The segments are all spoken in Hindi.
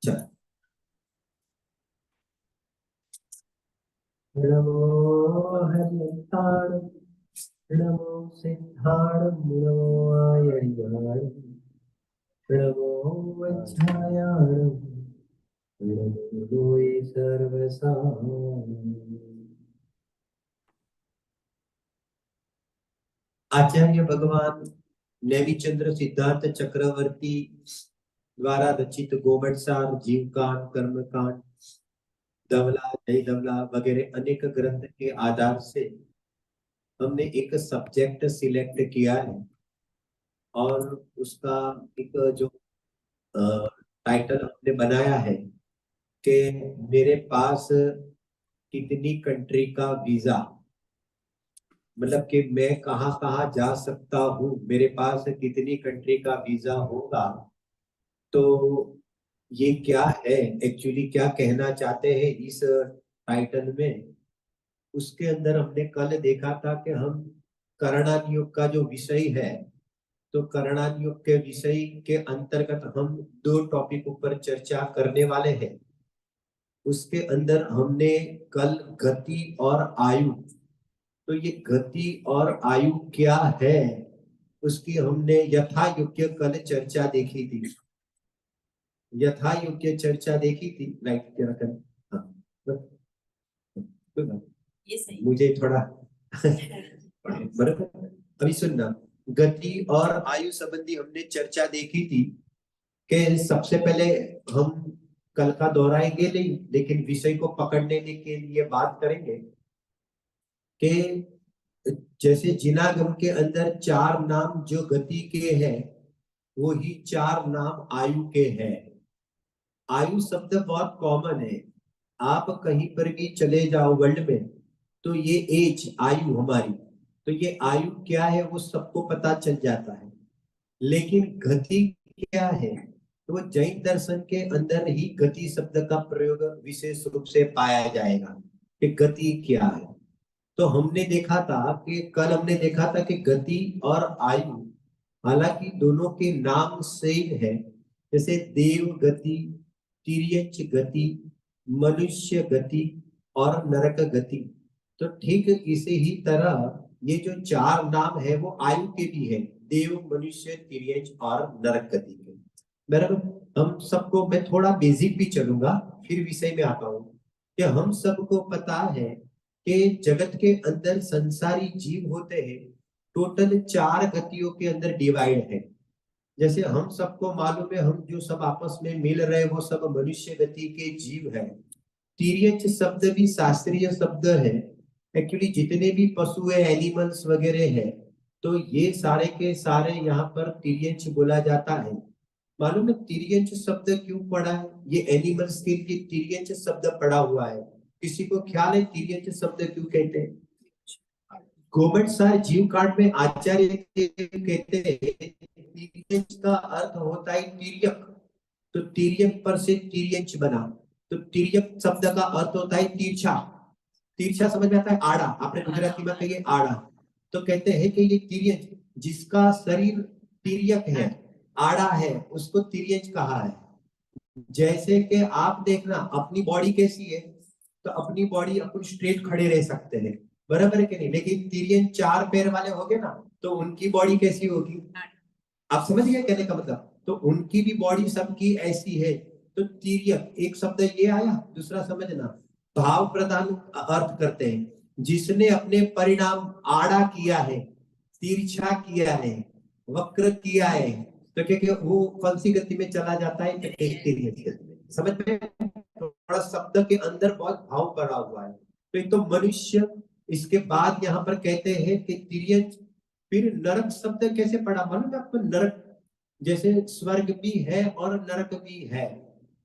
चल। नमो हरिताण, नमो सिद्धाण, नमो आयर्याण, नमो वज्रायाण, नमो लोये सर्वसाधारण। आचार्य भगवान नेमिचंद्र सिद्धार्थ चक्रवर्ती द्वारा रचित गोमटसार, जीवकांड, कर्मकांड, धवला, जय धवला वगैरह अनेक ग्रंथ के आधार से हमने एक सब्जेक्ट सिलेक्ट किया है और उसका एक जो टाइटल हमने बनाया है कि मेरे पास कितनी कंट्री का वीजा, मतलब कि मैं कहाँ कहाँ जा सकता हूँ, मेरे पास कितनी कंट्री का वीजा होगा। तो ये क्या है, एक्चुअली क्या कहना चाहते हैं इस टाइटल में, उसके अंदर हमने कल देखा था कि हम करणान युग का जो विषय है, तो करणान युग के विषय के अंतर्गत हम दो टॉपिक ऊपर चर्चा करने वाले हैं। उसके अंदर हमने कल गति और आयु, तो ये गति और आयु क्या है उसकी हमने यथा योग्य कल चर्चा देखी थी, यथा योग्य चर्चा देखी थी, राइट क्या कर। हाँ, ये सही मुझे थोड़ा बराबर। अभी सुनना, गति और आयु संबंधी हमने चर्चा देखी थी कि सबसे पहले हम कल का दोहराएंगे नहीं, लेकिन विषय को पकड़ने के लिए बात करेंगे कि जैसे जिनागम के अंदर चार नाम जो गति के हैं, वो ही चार नाम आयु के हैं। आयु शब्द बहुत कॉमन है, आप कहीं पर भी चले जाओ वर्ल्ड में, तो ये एज आयु हमारी, तो ये आयु क्या है वो सबको पता चल जाता है। लेकिन गति क्या है, तो वो जैन दर्शन के अंदर ही गति शब्द का प्रयोग विशेष रूप से पाया जाएगा कि गति क्या है। तो हमने देखा था कि कल हमने देखा था कि गति और आयु हालांकि दोनों के नाम सेम है, जैसे देव गति, तिर्यच गति, मनुष्य गति और नरक गति। तो ठीक इसी ही तरह ये जो चार नाम है वो आयु के भी है, देव, मनुष्य, तिर्यच और नरक गति के। बराबर। हम सबको, मैं थोड़ा बेसिक भी चलूंगा फिर विषय में आता हूँ, कि हम सबको पता है कि जगत के अंदर संसारी जीव होते हैं, टोटल चार गतियों के अंदर डिवाइड है। जैसे हम सबको मालूम है, हम जो सब आपस में मिल रहे हैं वो सब मनुष्य गति के जीव है। तिर्यच शब्द भी शास्त्रीय शब्द है, एक्चुअली जितने भी पशु है, एनिमल्स वगैरह है, तो ये सारे के सारे यहाँ पर तिर्यंच बोला जाता है। मालूम है तिर्यंच शब्द क्यों पड़ा है, ये एनिमल्स के लिए तिर्यंच शब्द पड़ा हुआ है? किसी को ख्याल है तिर्यंच शब्द क्यों कहते हैं? गोबट सार जीव कांड में आचार्य कहते हैं तिर्यंच का अर्थ होता है तिर्यक, तो तिर्यक पर से तिर्यंच बना। तो तिर्यक शब्द का अर्थ होता है तिरछा। तिरछा समझ में आता है, आड़ा, आपने गुजराती में कहिए आड़ा। तो कहते हैं कि ये तिर्यंच, जिसका शरीर तिर्यक है, आड़ा है, उसको तिर्यंच कहा है। जैसे कि आप देखना अपनी बॉडी कैसी है, तो अपनी बॉडी अपन स्ट्रेट खड़े रह सकते हैं, बराबर है कि नहीं, लेकिन तिर्यंच चार पैर वाले होंगे ना, तो उनकी बॉडी कैसी होगी? आप समझ गए कहने का मतलब? तो उनकी भी बॉडी सबकी ऐसी है। तो तिर्यक एक शब्द ये आया, दूसरा समझना भाव प्रधान अर्थ करते हैं, जिसने अपने परिणाम आड़ा किया है, तिरछा किया है, वक्र किया है, तो क्या वो कौन सी गति में चला जाता है? तिर्यक गति में। समझ में? थोड़ा शब्द के अंदर बहुत भाव पड़ा हुआ है। तो एक तो मनुष्य, इसके बाद यहाँ पर कहते हैं कि तिर्यक। फिर नरक शब्द कैसे पड़ा मालूम है आपको? नरक जैसे स्वर्ग भी है और नरक भी है,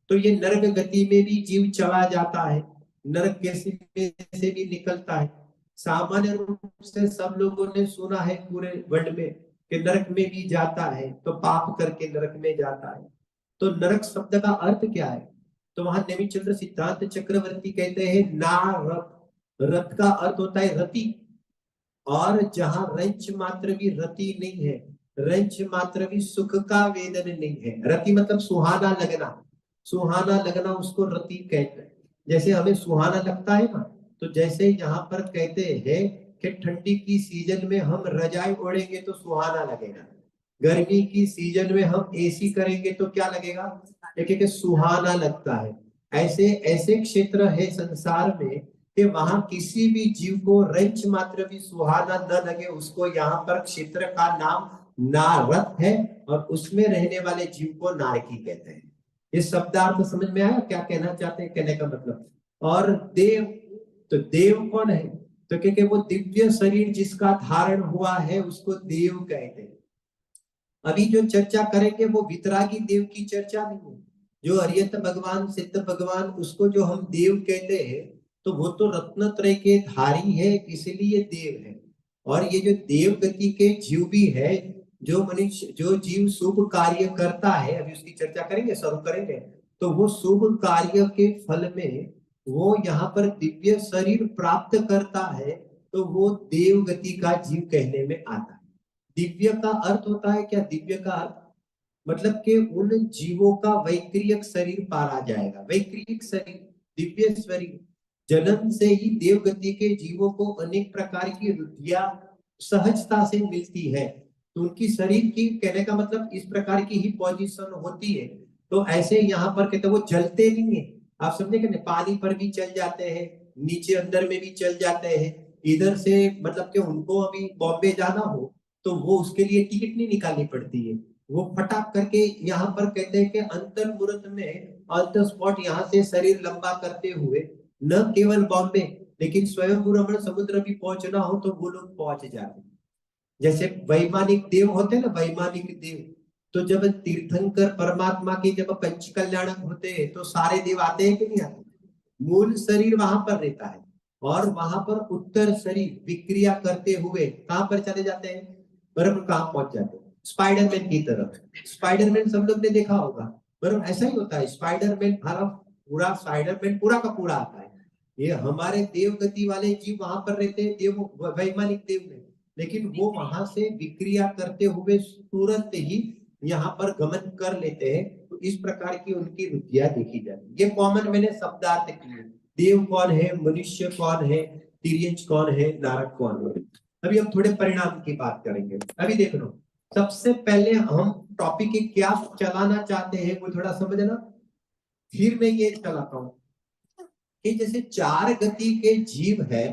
तो ये नरक गति में भी जीव चला जाता है, नरक कैसे में से भी निकलता है। सामान्य रूप से सब लोगों ने सुना है पूरे वर्ल्ड में कि नरक में भी जाता है, तो पाप करके नरक में जाता है। तो नरक शब्द का अर्थ क्या है? तो वहां नेमिचंद्र सिद्धांत चक्रवर्ती कहते हैं ना रथ, रथ का अर्थ होता है रति, और जहां रंच मात्र भी रति नहीं है, रंच मात्र भी सुख का वेदन नहीं है। रति मतलब सुहाना लगना, सुहाना लगना उसको रति कहते हैं। जैसे हमें सुहाना लगता है ना, तो जैसे यहाँ पर कहते हैं कि ठंडी की सीजन में हम रजाई ओढ़ेंगे तो सुहाना लगेगा, गर्मी की सीजन में हम एसी करेंगे तो क्या लगेगा, देखिए सुहाना लगता है। ऐसे ऐसे क्षेत्र है संसार में कि वहां किसी भी जीव को रंच मात्र भी सुहाना न लगे, उसको यहाँ पर क्षेत्र का नाम नारद है, और उसमें रहने वाले जीव को नारकी कहते हैं। ये शब्दार्थ समझ में आया क्या कहना चाहते हैं, कहने का मतलब। और देव, तो देव कौन है, तो क्योंकि वो दिव्य शरीर जिसका धारण हुआ है उसको देव कहते हैं। अभी जो चर्चा करेंगे वो वितरागी देव की चर्चा नहीं है। जो अरियत भगवान सिद्ध भगवान उसको जो हम देव कहते हैं, तो वो तो रत्नत्रय के धारी है, इसलिए देव है। और ये जो देव गति के जीव भी है, जो मनुष्य जो जीव शुभ कार्य करता है, अभी उसकी चर्चा करेंगे, शुरू करेंगे, तो वो शुभ कार्य के फल में वो यहाँ पर दिव्य शरीर प्राप्त करता है, तो वो देव गति का जीव कहने में आता है। दिव्य का अर्थ होता है क्या, दिव्य का अर्थ मतलब कि उन जीवों का वैक्रियक शरीर पारा जाएगा, वैक्रियक शरीर, दिव्य शरीर। जन्म से ही देव गति के जीवों को अनेक प्रकार की रुधिया सहजता से मिलती है, तो उनकी शरीर की, कहने का मतलब इस प्रकार की ही पोजीशन होती है। तो ऐसे यहाँ पर कहते वो जलते नहीं है, आप समझे कि पानी पर भी चल जाते हैं, नीचे अंदर में भी चल जाते हैं। इधर से मतलब कि उनको अभी बॉम्बे जाना हो तो वो उसके लिए टिकट नहीं निकालनी पड़ती है, वो फटाक करके यहाँ पर कहते हैं कि अंतर मुहूर्त में ऑन द स्पॉट यहाँ से शरीर लंबा करते हुए न केवल बॉम्बे लेकिन स्वयं रमण समुद्र भी पहुंचना हो तो वो लोग पहुंच जाते हैं। जैसे वैमानिक देव होते हैं ना, वैमानिक देव, तो जब तीर्थंकर परमात्मा के जब पंच कल्याणक होते हैं तो सारे देव आते हैं कि नहीं आते, मूल शरीर वहां पर रहता है, और वहां पर उत्तर शरीर विक्रिया करते हुए कहां पर चले जाते हैं, बराबर कहां पहुंच जाते हैं, स्पाइडरमैन की तरफ। स्पाइडरमैन सब लोग ने देखा होगा, बराबर ऐसा ही होता है। स्पाइडरमैन हमारा पूरा स्पाइडरमैन पूरा का पूरा आता है। ये हमारे देव गति वाले जीव वहां पर रहते हैं, देव वैमानिक देव में, लेकिन वो वहां से विक्रिया करते हुए तुरंत ही यहाँ पर गमन कर लेते हैं, तो इस प्रकार की उनकी रुचियां देखी जाती है। ये कॉमन मैंने शब्दार्थ किए, देव कौन है, मनुष्य कौन है, तिर्यंच कौन है, नारद कौन है। अभी हम थोड़े परिणाम की बात करेंगे। अभी देख लो, सबसे पहले हम टॉपिक क्या चलाना चाहते हैं वो थोड़ा समझना, फिर मैं ये चलाता हूँ कि जैसे चार गति के जीव है,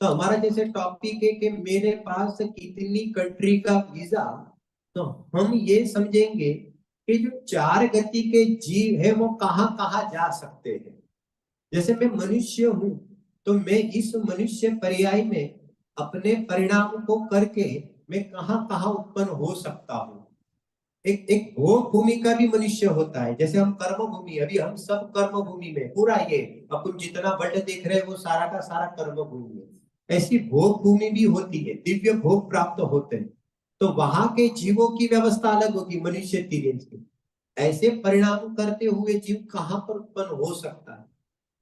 तो हमारा जैसे टॉपिक है कि मेरे पास कितनी कंट्री का वीजा, तो हम ये समझेंगे कि जो चार गति के जीव है वो कहाँ कहाँ जा सकते हैं। जैसे मैं मनुष्य हूं, तो मैं इस मनुष्य पर्याय में अपने परिणाम को करके मैं कहाँ कहाँ उत्पन्न हो सकता हूँ। एक एक भोग भूमि का भी मनुष्य होता है, जैसे हम कर्म भूमि, अभी हम सब कर्म भूमि में, पूरा ये अपन जितना वर्ल्ड देख रहे हैं वो सारा का सारा कर्म भूमि है। ऐसी भोग भूमि भी होती है, दिव्य भोग प्राप्त होते हैं, तो वहां के जीवों की व्यवस्था अलग होगी मनुष्य तिर्यंच की। ऐसे परिणाम करते हुए जीव कहाँ पर उत्पन्न हो सकता है।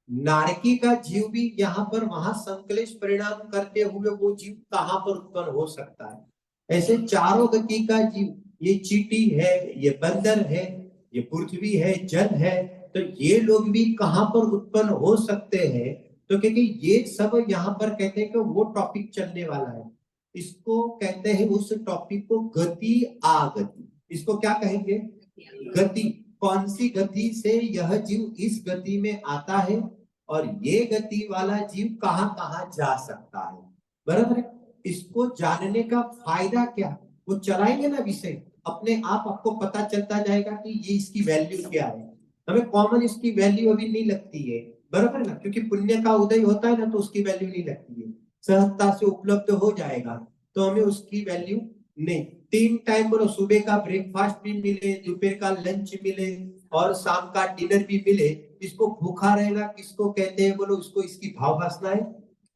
नारकी का जीव भी यहाँ पर वहां संकलेश परिणाम करते हुए वो जीव कहाँ पर उत्पन्न हो सकता है। ऐसे चारों गति का जीव, ये चींटी है, ये बंदर है, ये पृथ्वी है, जल है, तो ये लोग भी कहाँ पर उत्पन्न हो सकते हैं। तो क्योंकि ये सब यहाँ पर कहते हैं कि वो टॉपिक चलने वाला है, इसको कहते हैं, उस टॉपिक को गति आगति, इसको क्या कहेंगे, गति। कौन सी गति से यह जीव इस गति में आता है और ये गति वाला जीव कहाँ कहाँ जा सकता है, बराबर है। इसको जानने का फायदा क्या, वो चलाएंगे ना विषय, अपने आप आपको पता चलता जाएगा कि ये इसकी वैल्यू क्या है। हमें कॉमन इसकी वैल्यू अभी नहीं लगती है, बराबर ना, क्योंकि पुण्य का उदय होता है ना तो उसकी वैल्यू नहीं लगती है, सहजता से उपलब्ध हो जाएगा तो हमें उसकी वैल्यू नहीं। 3 टाइम बोलो, सुबह का ब्रेकफास्ट भी मिले, दोपहर का लंच मिले और शाम का डिनर भी मिले, इसको भूखा रहेगा किसको कहते हैं, बोलो इसको, इसकी भाव वासना है।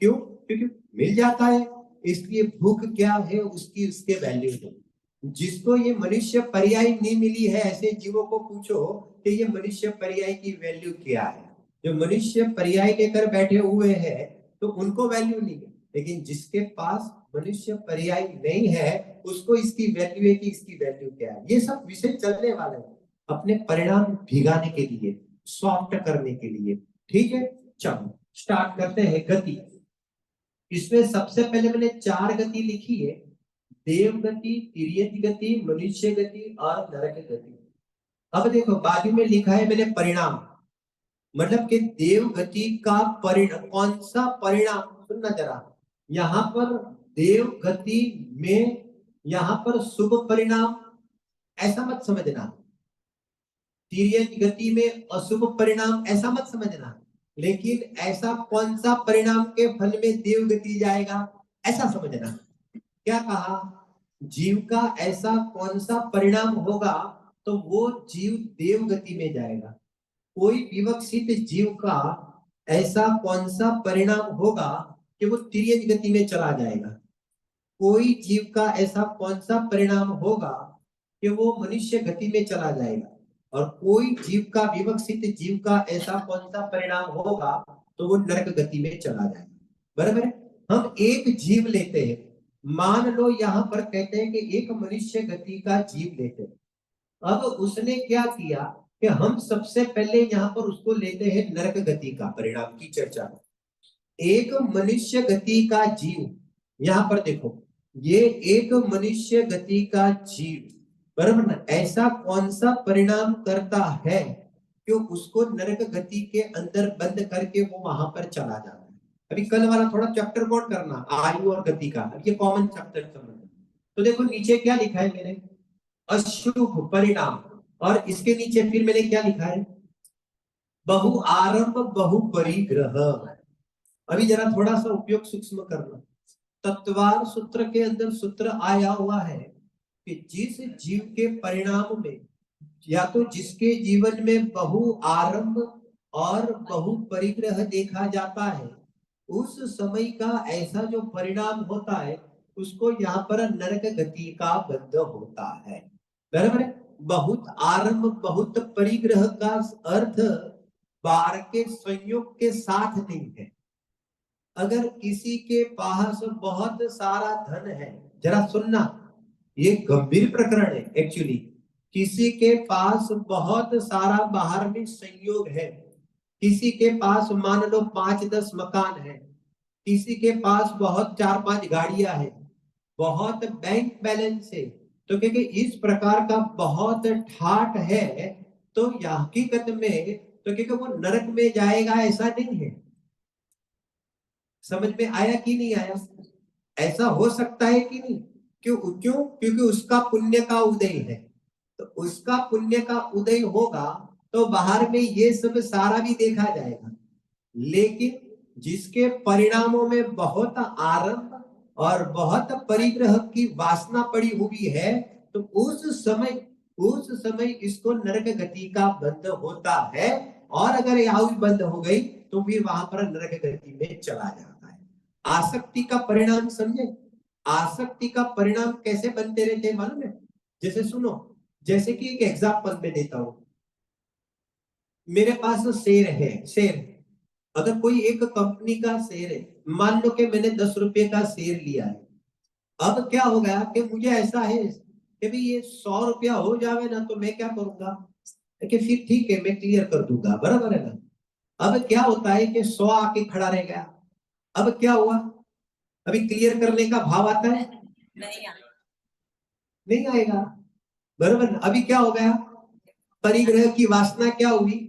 क्यों, क्योंकि मिल जाता है, इसलिए भूख क्या है उसकी, उसके वैल्यू है। जिसको ये मनुष्य पर्याय नहीं मिली है, ऐसे जीवों को पूछो कि ये मनुष्य पर्याय की वैल्यू क्या है। जो मनुष्य पर्याय लेकर बैठे हुए हैं तो उनको वैल्यू नहीं है, लेकिन जिसके पास मनुष्य पर्याय नहीं है उसको इसकी वैल्यू है कि इसकी वैल्यू क्या है। ये सब विषय चलने वाले हैं अपने परिणाम भिगाने के लिए। सॉफ्ट करने के लिए। ठीक है, चलो स्टार्ट करते हैं गति। इसमें सबसे पहले मैंने 4 गति लिखी है, देव गति, तिर्यक गति, मनुष्य गति और नरक गति। अब देखो बाजू में लिखा है मैंने परिणाम, मतलब कि देव गति का परिणाम, कौन सा परिणाम, सुनना जरा। यहाँ पर देव गति में यहाँ पर शुभ परिणाम ऐसा मत समझना, तिर्यक गति में अशुभ परिणाम ऐसा मत समझना, लेकिन ऐसा कौन सा परिणाम के फल में देव गति जाएगा ऐसा समझना। क्या कहा, जीव का ऐसा कौन सा परिणाम होगा तो वो जीव देव गति में जाएगा। कोई विवक्षित जीव का ऐसा कौन सा परिणाम होगा कि वो तिर्यक गति में चला जाएगा। कोई जीव का ऐसा कौन सा परिणाम होगा कि वो मनुष्य गति में चला जाएगा। और कोई जीव का, विवक्षित जीव का ऐसा कौन सा परिणाम होगा तो वो नरक गति में चला जाएगा। बराबर है। हम एक जीव लेते हैं, मान लो यहाँ पर कहते हैं कि एक मनुष्य गति का जीव लेते हैं। अब उसने क्या किया कि हम सबसे पहले यहाँ पर उसको लेते हैं नरक गति का परिणाम की चर्चा। एक मनुष्य गति का जीव, यहाँ पर देखो ये एक मनुष्य गति का जीव, बराबर ना, ऐसा कौन सा परिणाम करता है कि उसको नरक गति के अंदर बंद करके वो वहां पर चला जाता है। अभी कल वाला थोड़ा चैप्टर कौन करना, आयु और गति का, अब ये कॉमन चैप्टर समझना। तो देखो नीचे क्या लिखा है मैंने, अशुभ परिणाम, और इसके नीचे फिर मैंने क्या लिखा है, बहु आरंभ बहु परिग्रह। अभी जरा थोड़ा सा उपयोग सूक्ष्म करना। तत्वार सूत्र के अंदर सूत्र आया हुआ है कि जिस जीव के परिणाम में, या तो जिसके जीवन में बहु आरंभ और बहु परिग्रह देखा जाता है, उस समय का ऐसा जो परिणाम होता है उसको यहाँ पर नरक गति का बंध होता है। बराबर है। बहुत आरंभ बहुत परिग्रह का अर्थ बार के संयोग के साथ नहीं है। अगर किसी के पास बहुत सारा धन है, जरा सुनना, ये गंभीर प्रकरण है एक्चुअली। किसी के पास बहुत सारा बाहर में संयोग है, किसी के पास मान लो 5-10 मकान है, किसी के पास बहुत 4-5 गाड़ियां है, बहुत बैंक बैलेंस है, तो क्योंकि इस प्रकार का बहुत ठाट है तो हकीकत में तो क्योंकि वो नरक में जाएगा ऐसा नहीं है। समझ में आया कि नहीं आया? ऐसा हो सकता है कि नहीं? क्यों क्यों? क्योंकि उसका पुण्य का उदय है, तो उसका पुण्य का उदय होगा तो बाहर में ये सब सारा भी देखा जाएगा। लेकिन जिसके परिणामों में बहुत आरंभ और बहुत परिग्रह की वासना पड़ी हुई है, तो उस समय इसको नरक गति का बंध होता है। और अगर आयु बंद हो गई तो फिर वहां पर नरक गति में चला जाता है। आसक्ति का परिणाम समझे, आसक्ति का परिणाम कैसे बनते रहते हैं मालूम है? जैसे सुनो, जैसे कि एक एग्जांपल मैं देता हूं, मेरे पास शेर है, शेर, अगर कोई एक कंपनी का शेर है, मान लो कि मैंने 10 रुपए का शेर लिया है। अब क्या हो गया कि मुझे ऐसा है कि भाई ये 100 रुपया हो जावे ना तो मैं क्या करूंगा कि फिर ठीक है मैं क्लियर कर दूंगा, बराबर है ना। अब क्या होता है कि 100 आके खड़ा रह गया। अब क्या हुआ, अभी क्लियर करने का भाव आता है? नहीं आएगा, बराबर। अभी क्या हो गया, परिग्रह की वासना क्या हुई,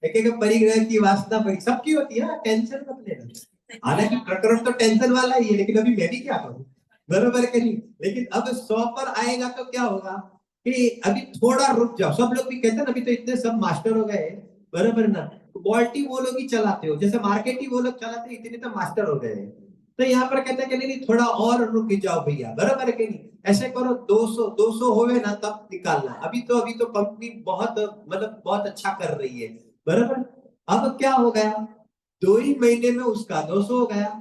एक परिग्रह की वासना पड़ी, सबकी होती है, टेंशन मत लेना। हालांकि प्रकरण तो टेंशन वाला ही है, लेकिन अभी मैं भी क्या करूं, बराबर के नहीं। लेकिन अब 100 पर आएगा तो क्या होगा कि अभी थोड़ा रुक जाओ। सब लोग भी कहते हैं अभी तो इतने सब मास्टर हो गए, बराबर ना, बॉल्टी वो लोग ही चलाते हो, जैसे मार्केट ही वो लोग चलाते हैं, इतने तो मास्टर हो गए। तो यहाँ पर कहते हैं कि नहीं थोड़ा और रुक जाओ भैया, बराबर के नहीं, ऐसे करो 200 होवे ना तब निकालना। अभी तो कंपनी बहुत मतलब बहुत अच्छा कर रही है, बराबर। अब क्या हो गया, 2 ही महीने में उसका 200 हो गया,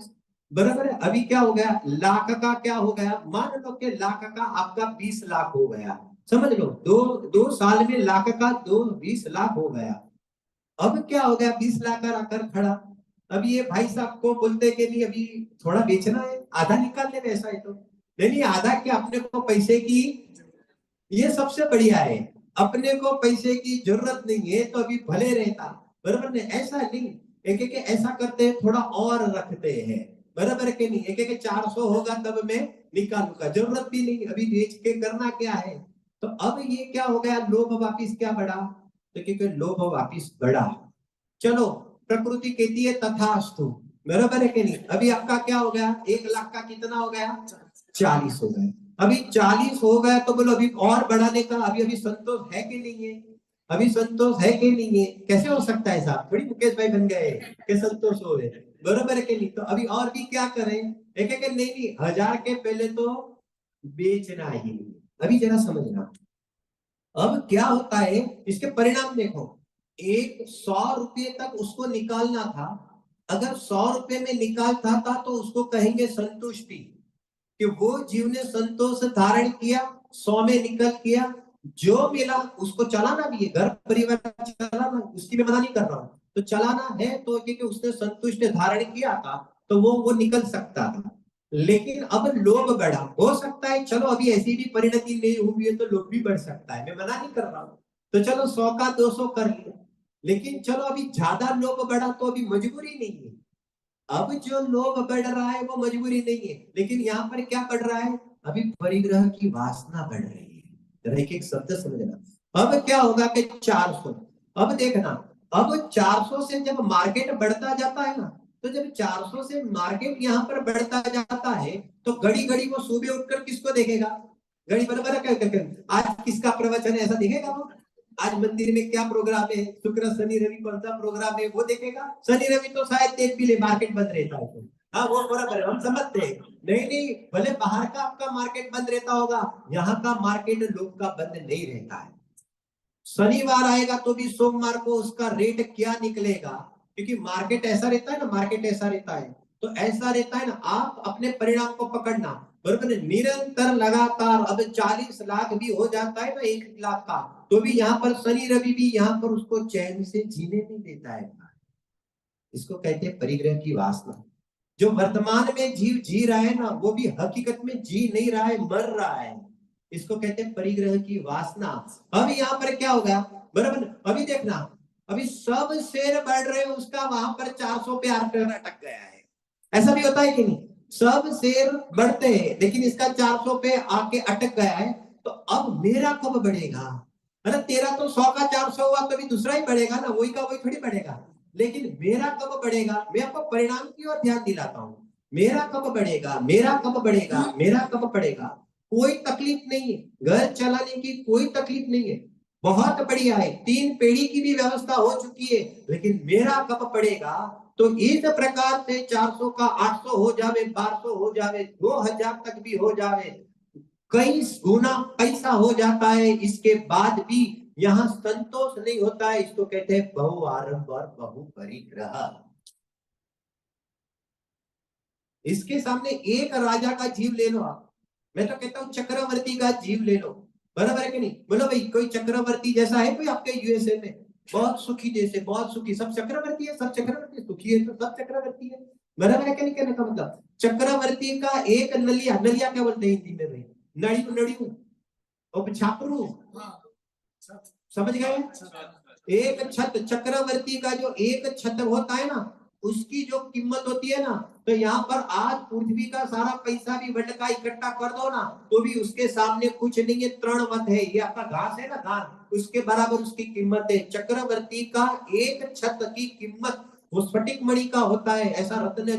बराबर है। अभी क्या हो गया, लाख का क्या हो गया, मान लो कि लाख का आपका 20 लाख हो गया, समझ लो, दो साल में लाख का 20 लाख हो गया। अब क्या हो गया, 20 लाख का आकर खड़ा। अभी ये भाई साहब को बोलते कि नहीं अभी थोड़ा बेचना है, आधा निकाल ले, ऐसा है तो नहीं, आधा क्या, अपने को पैसे की, ये सबसे बढ़िया है। अपने को पैसे की जरूरत नहीं है तो अभी भले रहता, बराबर नहीं? ऐसा नहीं, एक एक ऐसा करते हैं, थोड़ा और रखते हैं, बराबर के नहीं? एक एक 400 होगा तब मैं निकालूंगा, जरूरत भी नहीं, अभी बेच के करना क्या है? तो अब ये क्या हो गया, लोभ वापिस क्या बढ़ा? तो क्योंकि लोभ वापिस बढ़ा। चलो, प्रकृति कहती है तथास्तु, बराबर है कि नहीं? अभी आपका क्या हो गया, 1 लाख का कितना हो गया, 40 हो गए। अभी 40 हो गया तो बोलो अभी और बढ़ाने का, अभी अभी संतोष है कि नहीं है? अभी संतोष है कि नहीं है? कैसे हो सकता है साहब, थोड़ी मुकेश भाई बन गए कि संतोष हो गए, बराबर है कि नहीं? तो अभी और भी क्या करें, एक एक नहीं नहीं, 1000 के पहले तो बेचना ही नहीं। अभी जरा समझना, अब क्या होता है, इसके परिणाम देखो। एक 100 रुपये तक उसको निकालना था, अगर 100 रुपये में निकालता था तो उसको कहेंगे संतुष्टि, कि वो जीव ने संतोष धारण किया, 100 में निकल किया, जो मिला उसको चलाना भी है, घर परिवार चलाना, उसकी मैं मना नहीं कर रहा हूं, तो चलाना है तो, क्योंकि उसने संतुष्ट धारण किया था तो वो निकल सकता था। लेकिन अब लोभ बढ़ा, हो सकता है चलो अभी ऐसी भी परिणति नहीं हुई है तो लोभ भी बढ़ सकता है, मैं मना नहीं कर रहा हूं, तो चलो 100 का 200 कर लिया। लेकिन चलो अभी ज्यादा लोभ बढ़ा तो अभी मजबूरी नहीं है, अब जो लोभ बढ़ रहा है वो मजबूरी नहीं है, लेकिन यहाँ पर क्या बढ़ रहा है, अभी परिग्रह की वासना बढ़ रही है। जरा एक एक शब्द समझना। अब क्या होगा कि 400, अब देखना, अब 400 से जब मार्केट बढ़ता जाता है ना, तो जब 400 से मार्केट यहाँ पर बढ़ता जाता है तो घड़ी घड़ी वो सुबह उठकर किसको देखेगा, घड़ी बराबर क्या, आज किसका प्रवचन है ऐसा देखेगा वो, आज मंदिर में क्या प्रोग्राम है, शुक्र शनि रवि कौन सा प्रोग्राम है वो देखेगा। शनि रवि तो शायद देख भी ले, मार्केट बंद रहता है तो, हाँ वो बराबर हम समझते हैं। नहीं नहीं, भले बाहर का आपका मार्केट बंद रहता होगा, यहाँ का मार्केट लोग का बंद नहीं रहता है। शनिवार आएगा तो भी सोमवार को उसका रेट क्या निकलेगा, क्योंकि मार्केट ऐसा रहता है ना, मार्केट ऐसा रहता है, तो ऐसा रहता है ना, आप अपने परिणाम को पकड़ना, बराबर, निरंतर लगातार, अब 40 लाख भी हो जाता है ना 1 लाख का, तो भी यहाँ पर शनि रवि भी यहाँ पर उसको चैन से जीने नहीं देता है। इसको कहते हैं परिग्रह की वासना। जो वर्तमान में जीव जी रहा है ना, वो भी हकीकत में जी नहीं रहा है, मर रहा है, इसको कहते हैं परिग्रह की वासना। अब यहाँ पर क्या होगा, बराबर, अभी देखना, अभी सब शेयर बढ़ रहे हैं, उसका वहां पर 400 पे आकर अटक गया है, ऐसा भी होता है कि नहीं? सब शेयर बढ़ते हैं लेकिन इसका 400 पे आके अटक गया है, तो अब मेरा कब बढ़ेगा? अरे तेरा तो 100 का 400 हुआ तो भी दूसरा ही बढ़ेगा ना, वही का वही थोड़ी बढ़ेगा, लेकिन मेरा कब बढ़ेगा? मैं आपको परिणाम की ओर ध्यान दिलाता हूँ, मेरा कब बढ़ेगा, मेरा कब बढ़ेगा, मेरा कब बढ़ेगा? कोई तकलीफ नहीं है, घर चलाने की कोई तकलीफ नहीं है, बहुत बढ़िया है, 3 पेड़ी की भी व्यवस्था हो चुकी है, लेकिन मेरा कब पड़ेगा? तो इस प्रकार से 400 का 800 हो जावे, 1200 हो जावे, 2000 तक भी हो जावे, कई गुना पैसा हो जाता है, इसके बाद भी यहाँ संतोष नहीं होता है, इसको कहते हैं बहु आरंभ बहु परिग्रह। इसके सामने एक राजा का जीव ले लो आप, मैं तो कहता हूँ चक्रवर्ती का जीव ले लो, बराबर है कि नहीं? बोलो भाई, कोई चक्रवर्ती जैसा है कोई आपके यूएसए में? बहुत सुखी देश है, बहुत सुखी, सब चक्रवर्ती है, सब चक्रवर्ती, सुखी है तो सब चक्रवर्ती है, बराबर है कि नहीं? कहने का मतलब चक्रवर्ती का एक नलिया, नलिया क्या बोलते हैं हिंदी में भाई, नड़ी नड़ी और छापरू, समझ गए? एक छत, चक्रवर्ती का जो एक छत होता है ना, उसकी जो कीमत होती है ना, तो यहाँ पर आज पृथ्वी का सारा पैसा भी वट का इकट्ठा कर दो ना, तो भी उसके सामने कुछ नहीं है, तृणवत है, ये आपका घास है ना, घास, उसके बराबर उसकी कीमत है। चक्रवर्ती का एक छत की कीमत वो स्फटिक मणि का होता है, ऐसा रत्न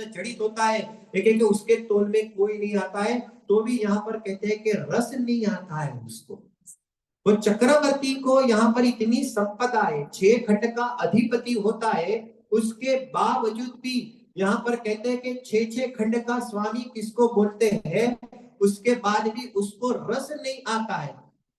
जड़ित होता है, एक उसके तोल में कोई नहीं आता है, तो भी यहाँ पर कहते हैं कि रस नहीं आता है उसको। वो चक्रवर्ती को यहाँ पर इतनी संपदा है, 6 खंड का अधिपति होता है, उसके बावजूद भी यहाँ पर कहते हैं कि 6 खंड का स्वामी किसको बोलते हैं, उसके बाद भी उसको रस नहीं आता है,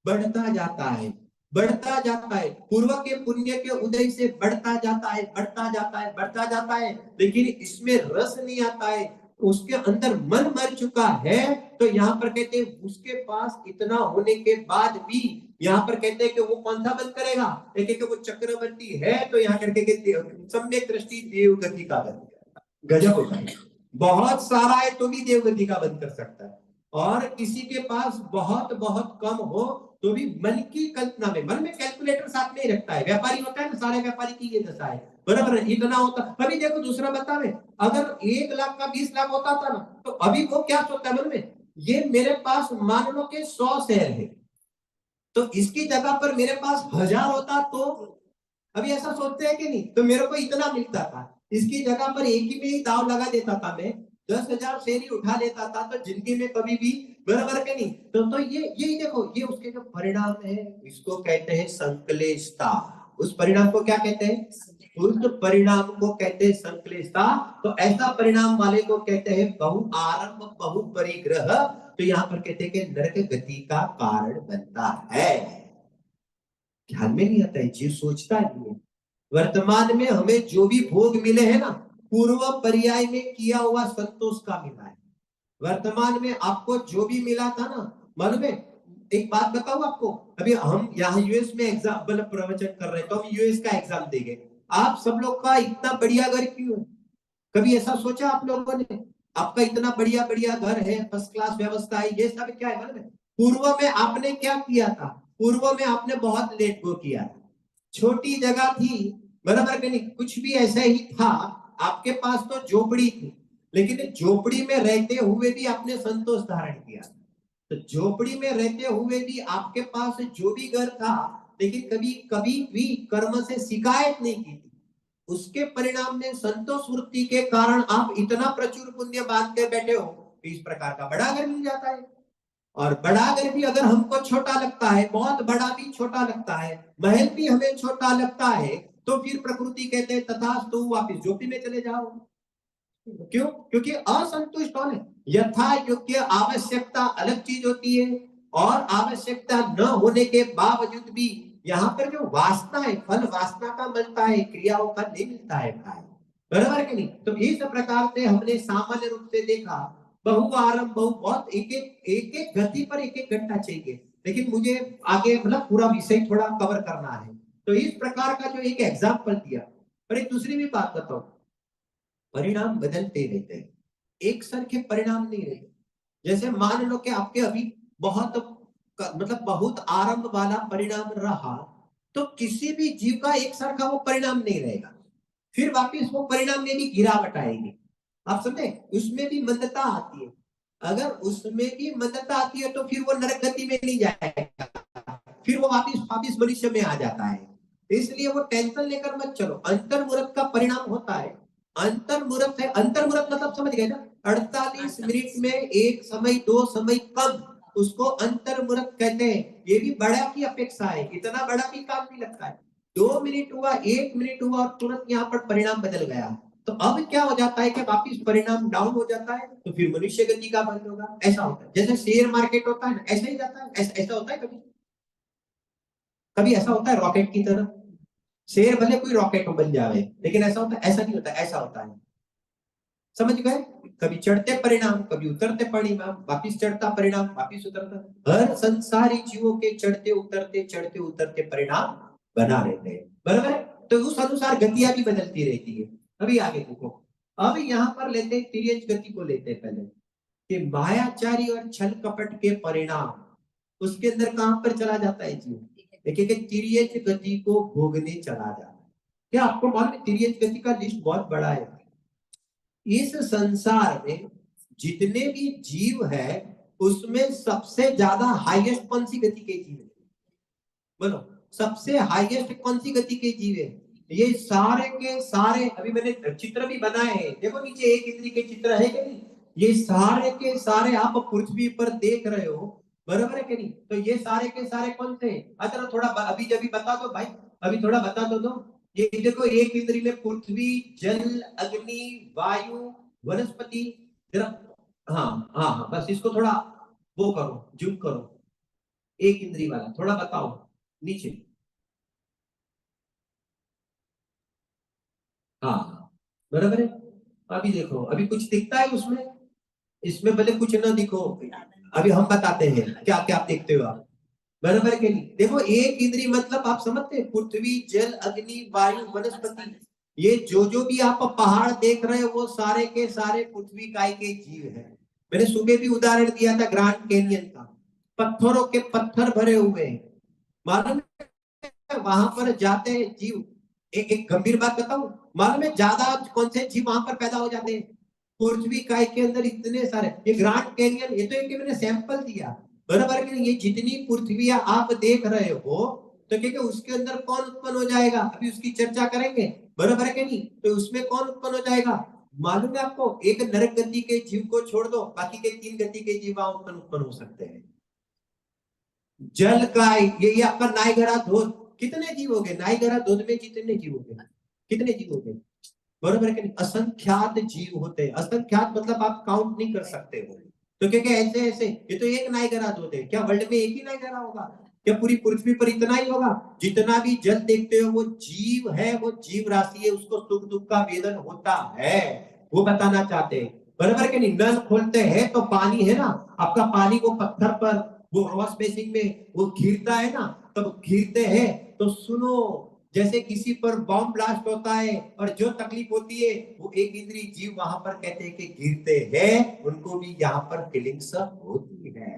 बढ़ता जाता है, बढ़ता जाता है, पूर्व के पुण्य के उदय से बढ़ता जाता है, बढ़ता जाता है, बढ़ता जाता है, लेकिन इसमें रस नहीं आता है, उसके अंदर मन मर चुका है। तो यहाँ पर कहते हैं उसके पास इतना होने के बाद भी यहाँ पर कहते हैं कि वो कौन सा बंद करेगा, एक वो चक्रवर्ती है, तो यहाँ करके सम्यक दृष्टि देवगति का बंद करेगा, गजब होता है, बहुत सारा है तो भी देवगति का बंद कर सकता है, और किसी के पास बहुत बहुत कम हो तो भी मन की कल्पना में, मन में कैलकुलेटर साथ में ही रखता है। व्यापारी होता है ना, सारे व्यापारी की ये दशा है, बराबर है, इतना होता। अभी देखो दूसरा बता में, अगर 1 लाख का 20 लाख होता था ना, तो अभी वो क्या सोचता है मन में, ये मेरे पास मान लो कि 100 शेयर है, तो इसकी जगह पर मेरे पास 1000 होता तो, अभी ऐसा सोचते हैं कि नहीं, तो मेरे को इतना मिलता था, इसकी जगह पर एक ही में ही दाव लगा देता था मैं, 10,000 शेर ही उठा लेता था, तो जिंदगी में कभी भी, बराबर के नहीं। तो ये देखो, ये उसके जो परिणाम है, इसको कहते हैं संक्लेशता। उस परिणाम को क्या कहते हैं? उस परिणाम को कहते हैं संक्लेशता। तो ऐसा परिणाम वाले को कहते हैं बहु आरंभ बहु परिग्रह। तो यहाँ पर कहते हैं कि नरक गति का कारण बनता है। ध्यान में नहीं आता है, जीव सोचता नहीं है। वर्तमान में हमें जो भी भोग मिले हैं ना, पूर्व पर्याय में किया हुआ संतोष का मिला है। वर्तमान में आपको जो भी मिला था ना, मालूम है, एक बात बताऊं आपको, अभी हम यहाँ यूएस में एग्जाम मतलब प्रवचन कर रहे हैं, तो हम यूएस का एग्जाम देंगे। आप सब लोग का इतना बढ़िया घर क्यों है? कभी ऐसा सोचा आप लोगों ने? आपका इतना बढ़िया बढ़िया घर है, फर्स्ट क्लास व्यवस्था है, ये सब क्या है? मालूम है, पूर्व में आपने क्या किया था? पूर्व में आपने बहुत लेट गो किया था, छोटी जगह थी, बराबर के नहीं, कुछ भी ऐसा ही था, आपके पास तो झोपड़ी थी, लेकिन झोपड़ी में रहते हुए भी आपने संतोष धारण किया। तो झोपड़ी में रहते हुए भी आपके पास जो भी घर था, लेकिन कभी कभी भी कर्म से शिकायत नहीं की थी, उसके परिणाम में संतोष वृत्ति के कारण आप इतना प्रचुर पुण्य बांध के बैठे हो, इस प्रकार का बड़ा घर मिल जाता है। और बड़ा घर भी अगर हमको छोटा लगता है, बहुत बड़ा भी छोटा लगता है, महल भी हमें छोटा लगता है, तो फिर प्रकृति कहते हैं तथास्तु, वापिस झोपड़ी में चले जाओ। क्यों? क्योंकि असंतुष्ट होने, यथा योग्य आवश्यकता अलग चीज होती है, और आवश्यकता न होने के बावजूद भी यहाँ पर जो वासना है, फल वासना का मिलता है, क्रियाओं का नहीं मिलता है भाई, बराबर कि नहीं? तो इस प्रकार से हमने सामान्य रूप से देखा, बहु आरंभ बहु, बहुत एक एक गति पर एक एक घंटा चाहिए, लेकिन मुझे आगे मतलब पूरा विषय थोड़ा कवर करना है। तो इस प्रकार का जो एक एग्जाम्पल दिया, और एक दूसरी भी बात बताओ, परिणाम बदलते रहते हैं, एक सर के परिणाम नहीं रहते। जैसे मान लो कि आपके अभी बहुत मतलब बहुत आरंभ वाला परिणाम रहा, तो किसी भी जीव का एक सर का वो परिणाम नहीं रहेगा, फिर वापिस वो परिणाम में भी गिरावट आएगी। आप समझे? उसमें भी मंदता आती है। अगर उसमें भी मंदता आती है तो फिर वो नरक गति में नहीं जाएगा, फिर वो वापिस वापिस मनुष्य में आ जाता है। इसलिए वो टेंशन लेकर मत चलो। अंतर्मुहूर्त का परिणाम होता है, अंतर्मुहूर्त है, अंतर्मुहूर्त मतलब समझ गए ना, 48 मिनट में एक समय दो समय कम, उसको अंतर्मुहूर्त कहते हैं। ये भी बड़ा की अपेक्षा है, इतना बड़ा भी काम नहीं लगता है। 2 मिनट हुआ, 1 मिनट हुआ, और तुरंत यहाँ पर परिणाम बदल गया। तो अब क्या हो जाता है कि वापिस परिणाम डाउन हो जाता है, तो फिर मनुष्य गति का बंद होगा। ऐसा होता है, जैसे शेयर मार्केट होता है ना, ऐसा ही जाता है। ऐसा होता है कभी कभी ऐसा होता है रॉकेट की तरह, शेर भले कोई रॉकेट बन जाए, लेकिन ऐसा होता है? ऐसा नहीं होता, ऐसा होता है। समझ गए? कभी चढ़ते परिणाम, कभी उतरते परिणाम, वापिस चढ़ता परिणाम, वापिस उतरता। हर संसारी जीवों के चढ़ते उतरते परिणाम बना रहते हैं, बराबर है? तो उस अनुसार गतियां भी बदलती रहती है। अभी आगे देखो, अब यहाँ पर लेते हैं तिर्यंच गति को, लेते हैं पहले कि मायाचारी और छल कपट के परिणाम उसके अंदर कहां पर चला जाता है जीव? देखिए कि तिर्यंच गति को भोगने चला जाता है। क्या आपको मालूम है तिर्यंच गति का लिस्ट बहुत बड़ा है? इस संसार में जितने भी जीव है, उसमें सबसे ज्यादा हाईएस्ट कौन सी गति के जीव है? बोलो, सबसे हाईएस्ट कौन सी गति के जीव है? ये सारे के सारे, अभी मैंने चित्र भी बनाए हैं, देखो नीचे एक इंद्री के चित्र है कि नहीं? ये सारे के सारे आप पृथ्वी पर देख रहे हो, बराबर है कि नहीं? तो ये सारे के सारे कौन से? अच्छा थोड़ा अभी जब बता दो भाई, अभी थोड़ा बता दो। ये देखो, एक इंद्री में पृथ्वी, जल, अग्नि, वायु, वनस्पति, जरा, हाँ हाँ हाँ, बस इसको थोड़ा वो करो, जूम करो, एक इंद्री वाला थोड़ा बताओ नीचे। हाँ, बराबर है। अभी देखो, अभी कुछ दिखता है उसमें? इसमें भले कुछ ना दिखो, अभी हम बताते हैं क्या क्या आप देखते हो आप, बराबर के नहीं? देखो, एक इंद्री मतलब आप समझते हैं, पृथ्वी, जल, अग्नि, वायु, वनस्पति, ये जो भी आप पहाड़ देख रहे हो, वो सारे के सारे पृथ्वी काय के जीव है। मैंने सुबह भी उदाहरण दिया था ग्रांड कैनियन का, पत्थरों के पत्थर भरे हुए हैं। मालूम है वहां पर जाते हैं जीव, एक गंभीर बात बताऊं, मालूम है ज्यादा कौन से जीव वहां पर पैदा हो जाते हैं? पृथ्वी काय के अंदर इतने सारे, ये ग्रांड कैनियन, ये तो एक मैंने सैंपल दिया, बराबर कि ये जितनी पृथ्वी आप देख रहे हो, तो क्या उसके अंदर कौन उत्पन्न हो जाएगा, अभी उसकी चर्चा करेंगे, बराबर है कि नहीं? तो उसमें कौन उत्पन्न हो जाएगा? मालूम है आपको, एक नरक गति के जीव को छोड़ दो, बाकी के 3 गति के जीव उत्पन्न हो सकते हैं। जल का ये आपका नायगरा धोध, कितने जीव हो गए नायगरा धोध में? कितने जीव हो गए? कितने जीव हो गए? बरोबर है, असंख्यात जीव होते हैं। असंख्यात मतलब आप काउंट नहीं कर सकते हो। तो क्या क्या ऐसे ऐसे, ये तो एक नायगरा धोध है, क्या वर्ल्ड में एक ही नायगरा होगा? क्या पूरी पृथ्वी पर इतना ही होगा? जितना भी जल देखते हो वो जीव है, वो जीव राशि है, उसको सुख दुख का वेदन होता है, वो बताना चाहते हैं। बराबर के नहीं? नल खोलते हैं तो पानी है ना, आपका पानी वो पत्थर पर, वो वॉश बेसिन में वो गिरता है ना, तब गिरते हैं तो सुनो, जैसे किसी पर बॉम्ब ब्लास्ट होता है और जो तकलीफ होती है, वो एक इंद्रिय जीव वहां पर कहते हैं कि गिरते हैं, उनको भी यहाँ पर फीलिंग्स होती है।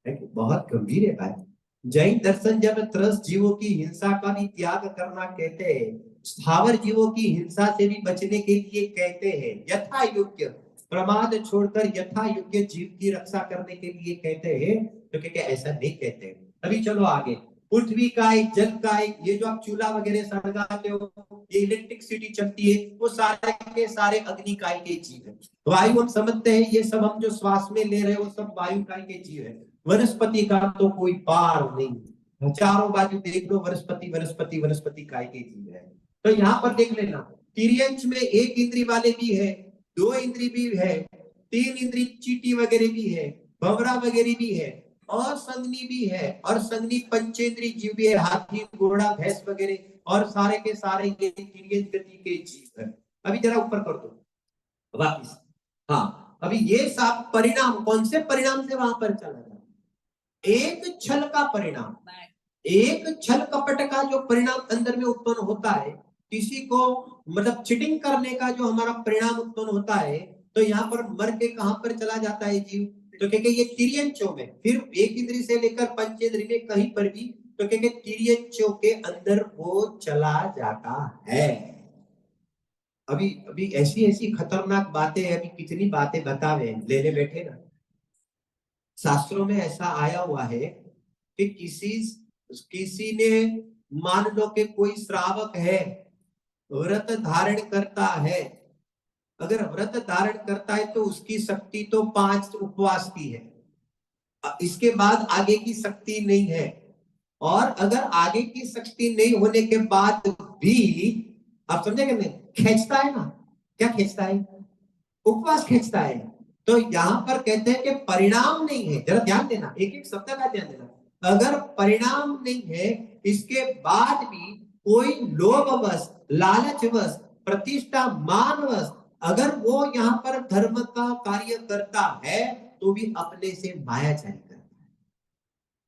बहुत गंभीर है भाई। जैन दर्शन जब त्रस्त जीवों की हिंसा का भी त्याग करना कहते हैं, स्थावर जीवों की हिंसा से भी बचने के लिए कहते हैं, यथा योग्य प्रमाद छोड़कर यथा योग्य जीव की रक्षा करने के लिए कहते हैं, तो क्या ऐसा नहीं कहते? अभी चलो आगे। पृथ्वी का एक, जल का एक, ये जो आप चूल्हा वगैरह सड़गाते हो, ये इलेक्ट्रिसिटी चलती है, वो सारे के सारे अग्नि काय के जीव है। वायु हम समझते हैं, ये सब हम जो श्वास में ले रहे हैं वो सब वायु काय के जीव है। वनस्पति का तो कोई पार नहीं, चारों बाजू देख लो वनस्पति वनस्पति वनस्पति काय के जीव है। तो यहाँ पर देख लेना, तिर्यंच में एक इंद्री वाले भी है, 2 इंद्री भी है, 3 इंद्री चीटी वगैरह भी है, भवरा वगैरह भी है, और संगनी भी है, और संगनी पंचेंद्री जीव भी है, हाथी घोड़ा भैंस वगैरह, और सारे के सारे ये तिर्यंच गति के जीव है। अभी जरा ऊपर कर दो वापिस। हाँ, अभी ये सब परिणाम कौन से परिणाम से वहां पर चला जाए? एक छल का परिणाम, एक छल कपट का जो परिणाम अंदर में उत्पन्न होता है, किसी को मतलब चीटिंग करने का जो हमारा परिणाम उत्पन्न होता है, तो यहाँ पर मर के कहां पर चला जाता है जीव? तो क्या ये तिर्यंचों में, फिर एक इंद्री से लेकर पंचेंद्री में कहीं पर भी, तो क्या तिर्यंचों के अंदर वो चला जाता है। अभी अभी ऐसी ऐसी खतरनाक बातें, अभी कितनी बातें बतावे लेने बैठे ना। शास्त्रों में ऐसा आया हुआ है कि किसी ने, मान लो कि कोई श्रावक है, व्रत धारण करता है, अगर व्रत धारण करता है तो उसकी शक्ति तो 5 उपवास की है, इसके बाद आगे की शक्ति नहीं है। और अगर आगे की शक्ति नहीं होने के बाद भी, आप समझेंगे नहीं, खींचता है ना, क्या खींचता है? उपवास खींचता है। तो यहां पर कहते हैं कि परिणाम नहीं है, जरा ध्यान देना, एक एक शब्द का ध्यान देना, अगर परिणाम नहीं है, इसके बाद भी कोई लोभवश, लालचवश, प्रतिष्ठा मानवश अगर वो यहाँ पर धर्म का कार्य करता है, तो भी अपने से मायाचारी करता है।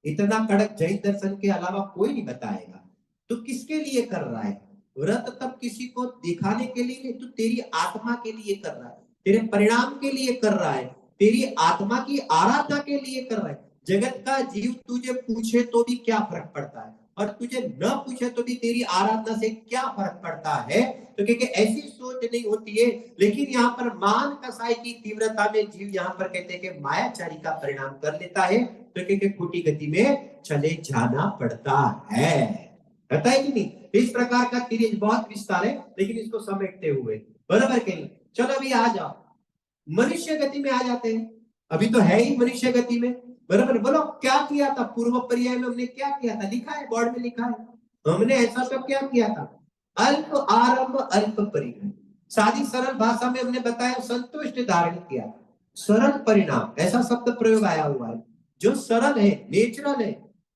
इतना कड़क जैन दर्शन के अलावा कोई नहीं बताएगा। तो किसके लिए कर रहा है व्रत? तब किसी को दिखाने के लिए नहीं, तो तेरी आत्मा के लिए कर रहा है, तेरे परिणाम के लिए कर रहा है, तेरी आत्मा की आराधना के लिए कर रहा है। जगत का जीव तुझे पूछे तो भी क्या फर्क पड़ता है, और तुझे न पूछे तो भी तेरी आराधना से क्या फर्क पड़ता है? तो क्योंकि ऐसी सोच नहीं होती है। लेकिन यहाँ पर मान कसाई की तीव्रता में जीव यहाँ पर कहते हैं कि मायाचारी का परिणाम कर लेता है, तो क्योंकि खोटी गति में चले जाना पड़ता है। कहता है कि नहीं? इस प्रकार का तिर्यंच बहुत विस्तार है, लेकिन इसको समेटते हुए, बराबर के नहीं? चलो अभी आ जाओ, मनुष्य गति में आ जाते हैं। अभी तो है ही मनुष्य गति में, बराबर? बोलो क्या किया था पूर्व पर्याय में, हमने क्या किया था? लिखा है, बोर्ड में लिखा है, हमने ऐसा सब क्या किया था? अल्प आरंभ अल्प परिणाम, सादी सरल भाषा में हमने बताया, संतुष्ट धारण किया, सरल परिणाम, ऐसा शब्द प्रयोग आया हुआ है, जो सरल है, नेचुरल है,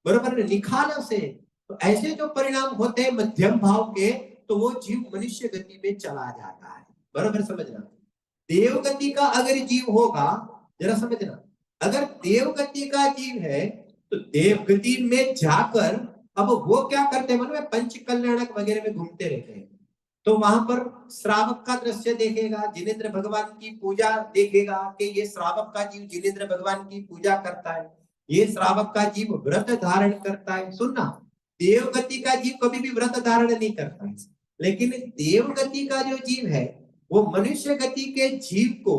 बराबर? निखालस है। तो ऐसे जो परिणाम होते हैं मध्यम भाव के, तो वो जीव मनुष्य गति में चला जाता है, बराबर? समझना, देवगति का अगर जीव होगा, जरा समझना, अगर देवगति का जीव है तो देवगति में जाकर अब वो क्या करते हैं, मतलब पंच कल्याणक वगैरह में घूमते रहते हैं। तो वहां पर श्रावक का दृश्य देखेगा, जिनेंद्र भगवान की पूजा देखेगा कि ये श्रावक का जीव जिनेंद्र भगवान की पूजा करता है, ये श्रावक का जीव व्रत धारण करता है। सुनना, देवगति का जीव कभी भी व्रत धारण नहीं करता है, लेकिन देवगति का जो जीव है वो मनुष्य गति के जीव को,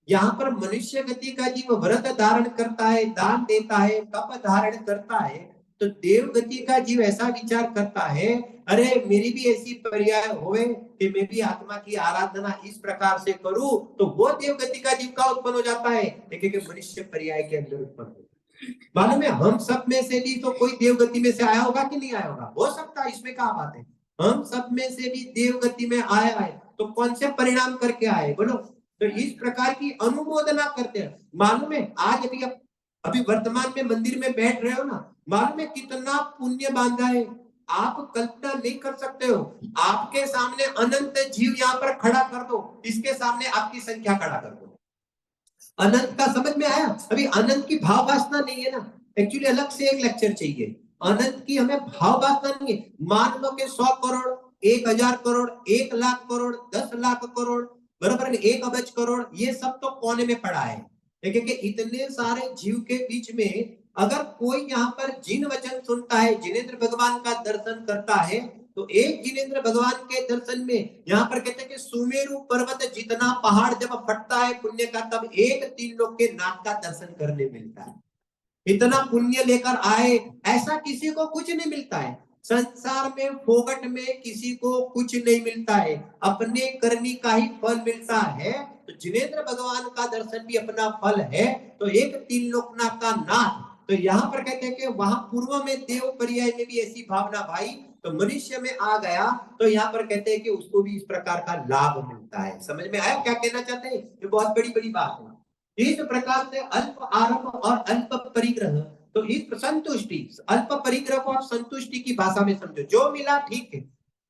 यहाँ पर मनुष्य गति का जीव व्रत धारण करता है, दान देता है, तप धारण करता है, तो देवगति का जीव ऐसा विचार करता है, अरे मेरी भी ऐसी पर्याय होवे कि मैं भी आत्मा की आराधना इस प्रकार से करूं, तो वो देवगति का जीव का उत्पन्न हो जाता है, लेकिन मनुष्य पर्याय के अंदर उत्पन्न होता है। मालूम है, हम सब में से भी तो कोई देवगति में से आया होगा कि नहीं आया होगा? हो सकता है, इसमें क्या बात है? हम सब में से भी देवगति में आया है, तो कौन से परिणाम करके आए बोलो? तो इस प्रकार की अनुमोदना करते हैं। मालूम है, आज अभी वर्तमान में मंदिर में बैठ रहे हो ना, मालूम है कितना पुण्य बांधा है, आप कल्पना नहीं कर सकते हो। आपके सामने अनंत जीव यहाँ पर खड़ा कर दो, इसके सामने आपकी संख्या खड़ा कर दो, अनंत का समझ में आया? अभी अनंत की भाव वासना नहीं है ना, एक्चुअली अलग से एक लेक्चर चाहिए। अनंत की हमें भाव वासना नहीं है। मान लो कि 100 करोड़, 1000 करोड़, 1 लाख करोड़, 10 लाख करोड़, बराबर, 1 अबज करोड़, ये सब तो कोने में पड़ा है। देखिए कि इतने सारे जीव के बीच में अगर कोई यहाँ पर जिन वचन सुनता है, जिनेंद्र भगवान का दर्शन करता है, तो एक जिनेंद्र भगवान के दर्शन में यहाँ पर कहते हैं कि सुमेरु पर्वत जितना पहाड़ जब फटता है पुण्य का, तब एक 3 लोग के नाक का दर्शन करने मिलता है। इतना पुण्य लेकर आए, ऐसा किसी को कुछ नहीं मिलता है संसार में, फोगट में किसी को कुछ नहीं मिलता है, अपने करनी का ही फल मिलता है। तो जिनेंद्र भगवान का दर्शन भी अपना फल है, तो एक 3 लोकनाथ का नाथ। तो यहाँ पर कहते हैं कि वहां पूर्व में देव पर्याय में भी ऐसी भावना भाई, तो मनुष्य में आ गया, तो यहाँ पर कहते हैं कि उसको भी इस प्रकार का लाभ मिलता है। समझ में आया क्या कहना चाहते हैं? ये बहुत बड़ी बड़ी बात है। इस प्रकार से अल्प आरंभ और अल्प परिग्रह, तो इस संतुष्टि, अल्प परिग्रह को आप संतुष्टि की भाषा में समझो, जो मिला ठीक है,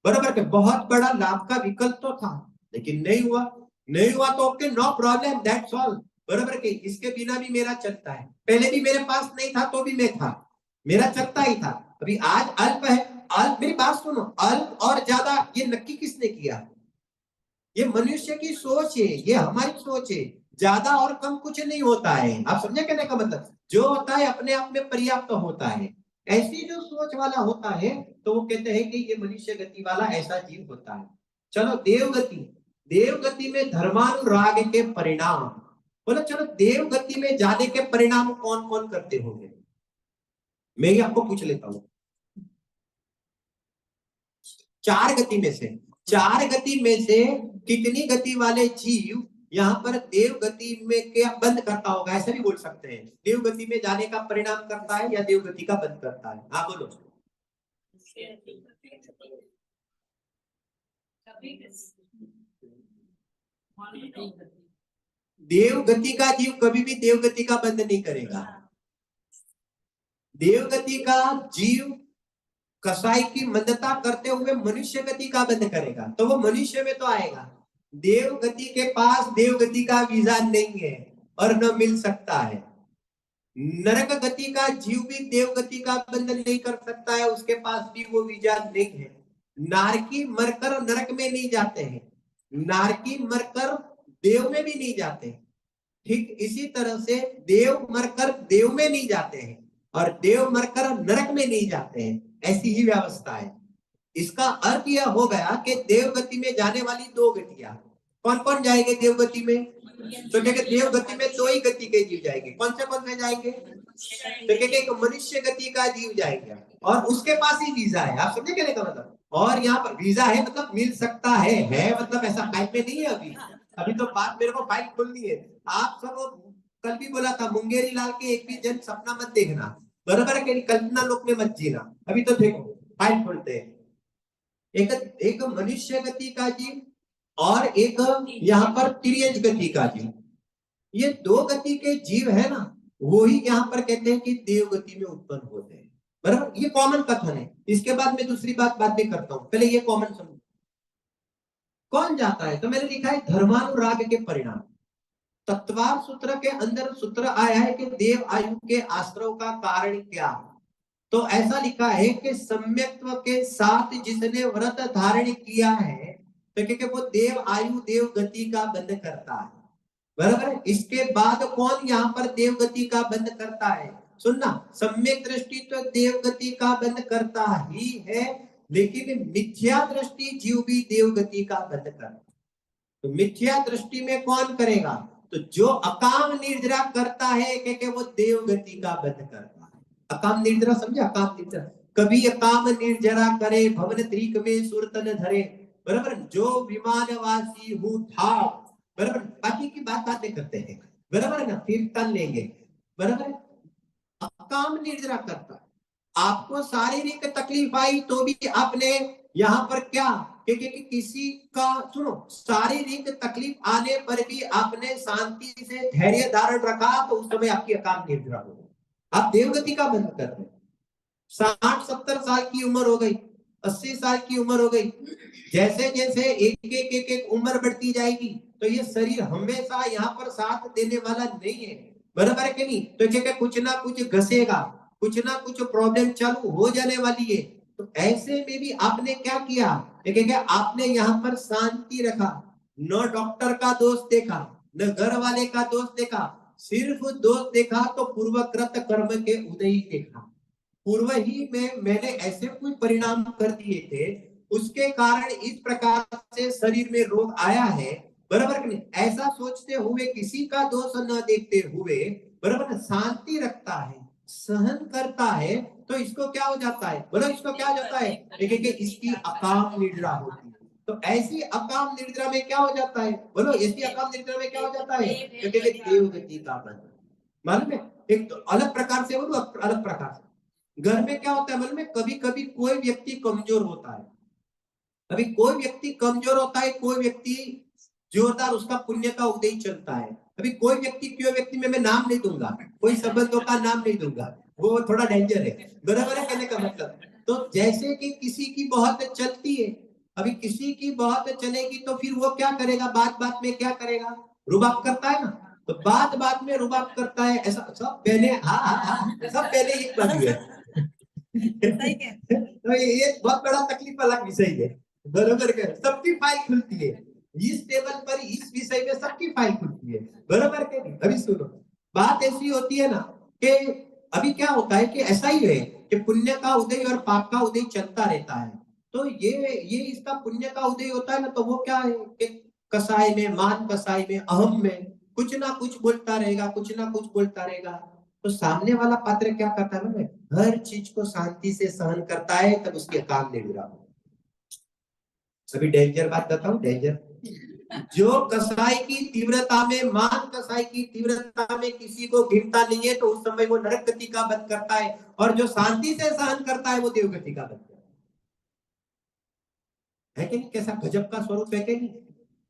बराबर के बहुत बड़ा लाभ का विकल्प तो था, लेकिन नहीं हुआ, नहीं हुआ तो okay, no problem, that's all, बराबर के इसके बिना भी मेरा चलता है, पहले भी मेरे पास नहीं था तो भी मैं था, मेरा चलता ही था, अभी आज अल्प है। अल्प, मेरी बात सुनो, अल्प और ज्यादा ये नक्की किसने किया? ये मनुष्य की सोच है, ये हमारी सोच है। ज्यादा और कम कुछ नहीं होता है, आप समझे कहने का मतलब? जो होता है अपने आप में पर्याप्त होता है। ऐसी जो सोच वाला होता है, तो वो कहते हैं कि ये मनुष्य गति वाला ऐसा जीव होता है। चलो देवगति, देवगति में धर्मानुराग के परिणाम, बोलो चलो देवगति में जाने के परिणाम कौन कौन करते होंगे? मैं ही आपको पूछ लेता हूँ। 4 गति में से, 4 गति में से कितनी गति वाले जीव यहाँ पर देव गति में क्या बंद करता होगा? ऐसा भी बोल सकते हैं, देव गति में जाने का परिणाम करता है या देव गति का बंद करता है? हाँ बोलो। देव गति का जीव कभी भी देव गति का बंद नहीं करेगा। देव गति का जीव कसाई की मंदता करते हुए मनुष्य गति का बंद करेगा, तो वो मनुष्य में तो आएगा। देव गति के पास देव गति का वीजा नहीं है और न मिल सकता है। नरक गति का जीव भी देव गति का बंधन नहीं कर सकता है, उसके पास भी वो वीजा नहीं है। नारकी मरकर नरक में नहीं जाते हैं, नारकी मरकर देव में भी नहीं जाते हैं। ठीक इसी तरह से देव मरकर देव में नहीं जाते हैं और देव मरकर नरक में नहीं जाते हैं, ऐसी ही व्यवस्था है। इसका अर्थ यह हो गया कि देव गति में जाने वाली 2 गतियां, कौन कौन जाएंगे देव गति में? तो क्या देव गति में 2 ही गति के जीव जाएंगे, कौन से जाएंगे? तो क्या एक मनुष्य गति का जीव जाएगा और उसके पास ही वीजा है, आप समझे कहने का मतलब? और यहाँ पर वीजा है मतलब मिल सकता है मतलब ऐसा फाइल में नहीं है अभी, अभी तो बात मेरे को फाइल खोलनी है। आप सब कल भी बोला था, मुंगेरी लाल के एक भी जन सपना मत देखना, बराबर है, कल्पना लोक में मत जीना। अभी तो देखो फाइल खोलते हैं, एक मनुष्य गति का जीव और एक यहाँ पर तिर्यज गति का जीव, ये 2 गति के जीव है ना, वो ही यहाँ पर कहते हैं कि देव गति में उत्पन्न होते हैं, बराबर। ये कॉमन कथन है, इसके बाद मैं दूसरी बात में करता हूँ, पहले ये कॉमन समझो। कौन जाता है? तो मैंने लिखा है धर्मानुराग के परिणाम। तत्वार सूत्र के अंदर सूत्र आया है कि देव आयु के आश्रव का कारण क्या? तो ऐसा लिखा है कि सम्यक्त्व के साथ जिसने व्रत धारण किया है, तो क्योंकि वो देव आयु देव गति का बंद करता है, बराबर। इसके बाद कौन यहाँ पर देव गति का बंद करता है? सुनना, सम्यक दृष्टि तो देवगति का बंद करता ही है, लेकिन मिथ्या दृष्टि जीव भी देवगति का बंद करता है। तो मिथ्या दृष्टि में कौन करेगा? तो जो अकाम निर्जरा करता है कि वो देवगति का बंद करता है। अकाम निर्जरा समझे? अकाम निर्जरा, कभी अकाम निर्जरा करे भवन त्रिक में सुरतन धरे, बराबर, जो विमानवासी हूँ था, बराबर, बाकी की बातें करते हैं, बराबर है ना, फिर तन लेंगे, बराबर। अकाम निर्जरा करता है, आपको शारीरिक तकलीफ आई तो भी आपने यहाँ पर क्या कि किसी का, सुनो, शारीरिक तकलीफ आने पर भी आपने शांति से धैर्य धारण रखा, तो उस समय आपकी अकाम निर्जरा हो गई, आप देवगति का बंद कर रहे हैं। 60-70 साल की उम्र हो गई, 80 साल की उम्र हो गई, जैसे जैसे एक उम्र बढ़ती जाएगी तो ये शरीर हमेशा यहाँ पर साथ देने वाला नहीं है, बराबर है कि नहीं? तो क्या कुछ ना कुछ घसेगा, कुछ ना कुछ प्रॉब्लम चालू हो जाने वाली है। तो ऐसे में भी आपने क्या किया, क्या आपने यहाँ पर शांति रखा, न डॉक्टर का दोष देखा, न घर वाले का दोष देखा, सिर्फ दोष देखा तो पूर्वकृत कर्म के उदय ही देखा। पूर्व ही में मैंने ऐसे कुछ परिणाम कर दिए थे, उसके कारण इस प्रकार से शरीर में रोग आया है, बराबर कि नहीं? ऐसा सोचते हुए, किसी का दोष न देखते हुए, बराबर, शांति रखता है, सहन करता है, तो इसको क्या हो जाता है? बोलो, इसको क्या हो जाता है? देखिए, इसकी अकाम निद्रा होती है। तो ऐसी अकाम निद्रा में क्या हो जाता है? बोलो, ऐसी अकाम निद्रा में क्या हो जाता है? क्योंकि देवगति का बंधन, मालूम है, एक तो अलग प्रकार से, बोलो अलग प्रकार से। घर में क्या होता है, मालूम है, कभी कभी कोई व्यक्ति कमजोर होता है, अभी कोई व्यक्ति कमजोर होता है, कोई व्यक्ति जोरदार, उसका पुण्य का उदय चलता है। अभी कोई व्यक्ति में मैं नाम नहीं दूंगा, कोई संबंधों का नाम नहीं दूंगा, वो थोड़ा डेंजर है, बराबर है कहने का मतलब। तो जैसे कि किसी की बहुत चलती है, अभी किसी की बहुत चलेगी तो फिर वो क्या करेगा, बात बात में क्या करेगा, रुबाब करता है ना, तो बात बात में रुबाब करता है। ऐसा सब पहले, हाँ, सब पहले एक बात है। तो ये बहुत बड़ा तकलीफ वाला विषय है, बरोबर है, सबकी फाइल खुलती है इस टेबल पर, इस विषय में सबकी फाइल खुलती है, बरोबर के नहीं? अभी सुनो, बात ऐसी होती है ना कि अभी क्या होता है कि ऐसा ही है कि पुण्य का उदय और पाप का उदय चलता रहता है। तो ये इसका पुण्य का उदय होता है ना, तो वो क्या है कि कसाई में, मान कसाई में, अहम में कुछ ना कुछ बोलता रहेगा, कुछ ना कुछ बोलता रहेगा। तो सामने वाला पात्र क्या करता है ना, हर चीज को शांति से सहन करता है, तब उसकी अकाम निद्रा हो। अभी डेंजर बात बताऊं, डेंजर, जो कसाई की तीव्रता में, मान कसाई की तीव्रता में किसी को गिनता नहीं है, तो उस समय वो नरक गति का वध करता है, और जो शांति से सहन करता है वो देवगति का वध करता है कि नहीं? कैसा गजब का स्वरूप है कि नहीं?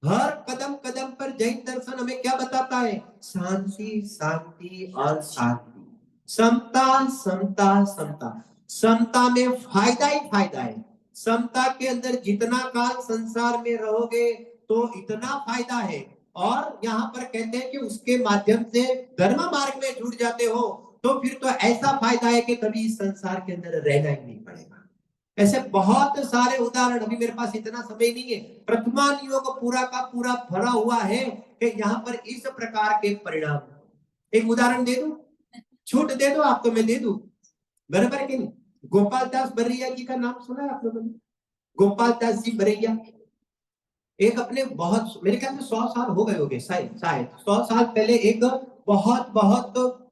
हर कदम कदम पर जैन दर्शन हमें क्या बताता है? शांति, शांति और शांति, समता, समता, समता। समता में फायदा ही फायदा है। समता के अंदर जितना काल संसार में रहोगे तो इतना फायदा है, और यहाँ पर कहते हैं कि उसके माध्यम से धर्म मार्ग में जुड़ जाते हो तो फिर तो ऐसा फायदा है कि कभी इस संसार के अंदर रहना ही नहीं पड़ेगा। ऐसे बहुत सारे उदाहरण, अभी मेरे पास इतना समय नहीं है, प्रथमान योग पूरा का पूरा भरा हुआ है कि यहाँ पर इस प्रकार के परिणाम। एक उदाहरण दे दूं, छूट दे दो आपको, मैं दे दूं, बराबर है कि नहीं? गोपाल दास बरैया जी का नाम सुना है आप लोगों ने? गोपाल दास जी बरैया, एक अपने बहुत, मेरे ख्याल में 100 साल हो गए होंगे, शायद 100 साल पहले एक बहुत बहुत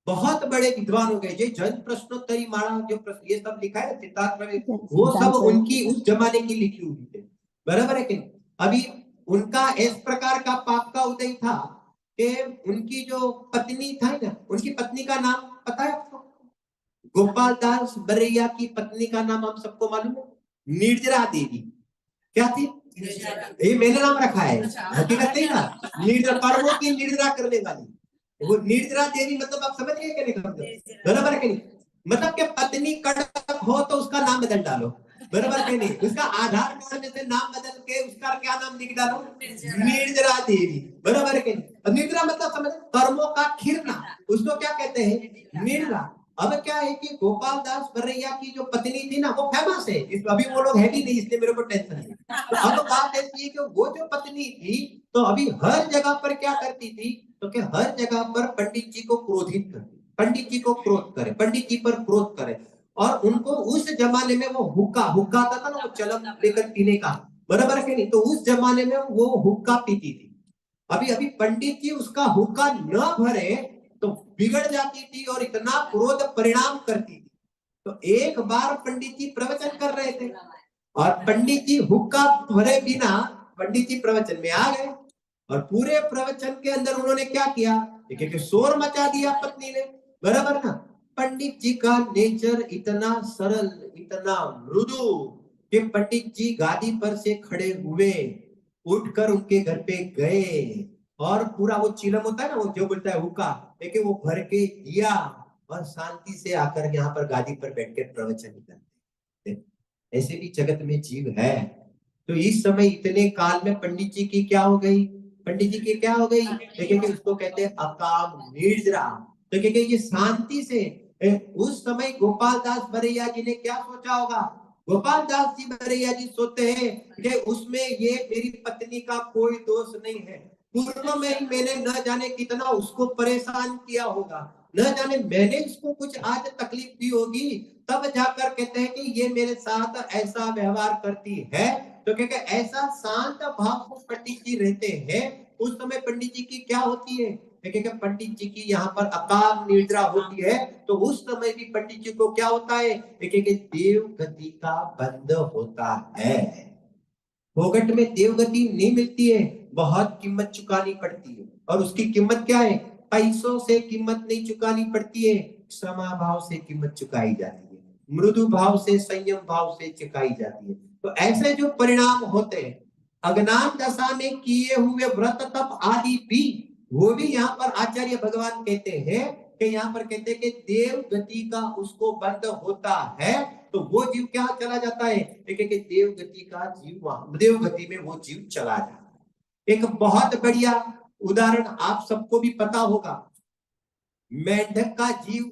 बहुत बड़े विद्वान हो गए, जो जन प्रश्नोत्तरी माला, जो ये सब लिखा है सिद्धार्थ में, वो सब उनकी उस जमाने की लिखी हुई थे, बराबर है कि नहीं? अभी उनका इस प्रकार का पाप का उदय था कि उनकी जो पत्नी था ना, उनकी पत्नी का नाम पता है आपको? गोपाल दास बरैया की पत्नी का नाम हम सबको मालूम है, निर्जरा देवी। क्या थी? ये मैंने नाम रखा है, हकीकत नहीं ना, निर्जरा, पर्वों की निर्जरा करने वाली, वो निर्जरा देवी, मतलब आप समझ गए क्या मतलब, बराबर है कि नहीं? मतलब कि पत्नी कड़क हो तो उसका नाम बदल डालो, बराबर के नहीं? उसका आधार कार्ड में से नाम बदल के उसका क्या नाम लिख डालो, निर्जरा देवी, बराबर के नहीं? निर्जरा मतलब समझ, कर्मों का खिरना, उसको क्या कहते हैं? निर्जरा। अब क्या है कि गोपाल दास बरैया की जो पत्नी थी ना, वो फेमस है, अभी वो लोग है भी नहीं, इसलिए मेरे को टेंशन नहीं। तो अब बात ऐसी है कि वो जो पत्नी थी, तो अभी हर जगह पर क्या करती थी, तो कि हर जगह पर पंडित जी को क्रोधित करती, पंडित जी को क्रोध करे, पंडित जी पर क्रोध करे। और उनको उस जमाने में वो हुक्का हुक्का आता था ना, वो चलम लेकर पीने का, बराबर है कि नहीं? तो उस जमाने में वो हुक्का पीती थी। अभी अभी पंडित जी उसका हुक्का न भरे तो बिगड़ जाती थी और इतना क्रोध परिणाम करती थी। तो एक बार पंडित जी प्रवचन कर रहे थे और पंडित जी हुक्का भरे बिना पंडित जी प्रवचन में आ गए और पूरे प्रवचन के अंदर उन्होंने क्या किया, एक शोर मचा दिया पत्नी ने, बराबर ना? पंडित जी का नेचर इतना सरल, इतना मृदु कि पंडित जी गादी पर से खड़े हुए, उठकर उनके घर पे गए और पूरा वो चिलम होता है ना, वो जो बोलता है हुक्का, लेकिन वो भर के दिया और शांति से आकर यहाँ पर गादी पर बैठकर प्रवचन करते। ऐसे भी जगत में जीव है। तो इस समय इतने काल में पंडित जी की क्या हो गई, पंडित जी की क्या हो गई? देखिए कि उसको कहते हैं अकाम निर्जरा। तो देखिए ये शांति से उस समय गोपाल दास भरैया जी ने क्या सोचा होगा? गोपाल दास जी भरैया जी सोचते हैं कि उसमें ये मेरी पत्नी का कोई दोष नहीं है, पूर्व में ही मैंने न जाने कितना उसको परेशान किया होगा, न जाने मैंने इसको कुछ आज तकलीफ दी होगी, तब जाकर कहते हैं कि ये मेरे साथ ऐसा व्यवहार करती है। तो क्या ऐसा शांत भाव को पंडित जी रहते हैं। उस समय पंडित जी की क्या होती है? देखिए पंडित जी की यहाँ पर अकाल निद्रा होती है। तो उस समय भी पंडित जी को क्या होता है? देखिए देव गति का बंध होता है। फोगट में देव गति नहीं मिलती है, बहुत कीमत चुकानी पड़ती है। और उसकी कीमत क्या है? पैसों से कीमत नहीं चुकानी पड़ती है, क्षमा भाव से कीमत चुकाई जाती है, मृदु भाव से, संयम भाव से चुकाई जाती है। तो ऐसे जो परिणाम होते हैं, अज्ञान दशा में किए हुए व्रत तप आदि भी, वो भी यहाँ पर आचार्य भगवान कहते हैं कि यहाँ पर कहते हैं कि देव गति का उसको बंध होता है। तो वो जीव क्या चला जाता है? एक देव गति का जीव, वहां देव गति में वो जीव चला जाता है। एक बहुत बढ़िया उदाहरण आप सबको भी पता होगा, मेंढक का जीव,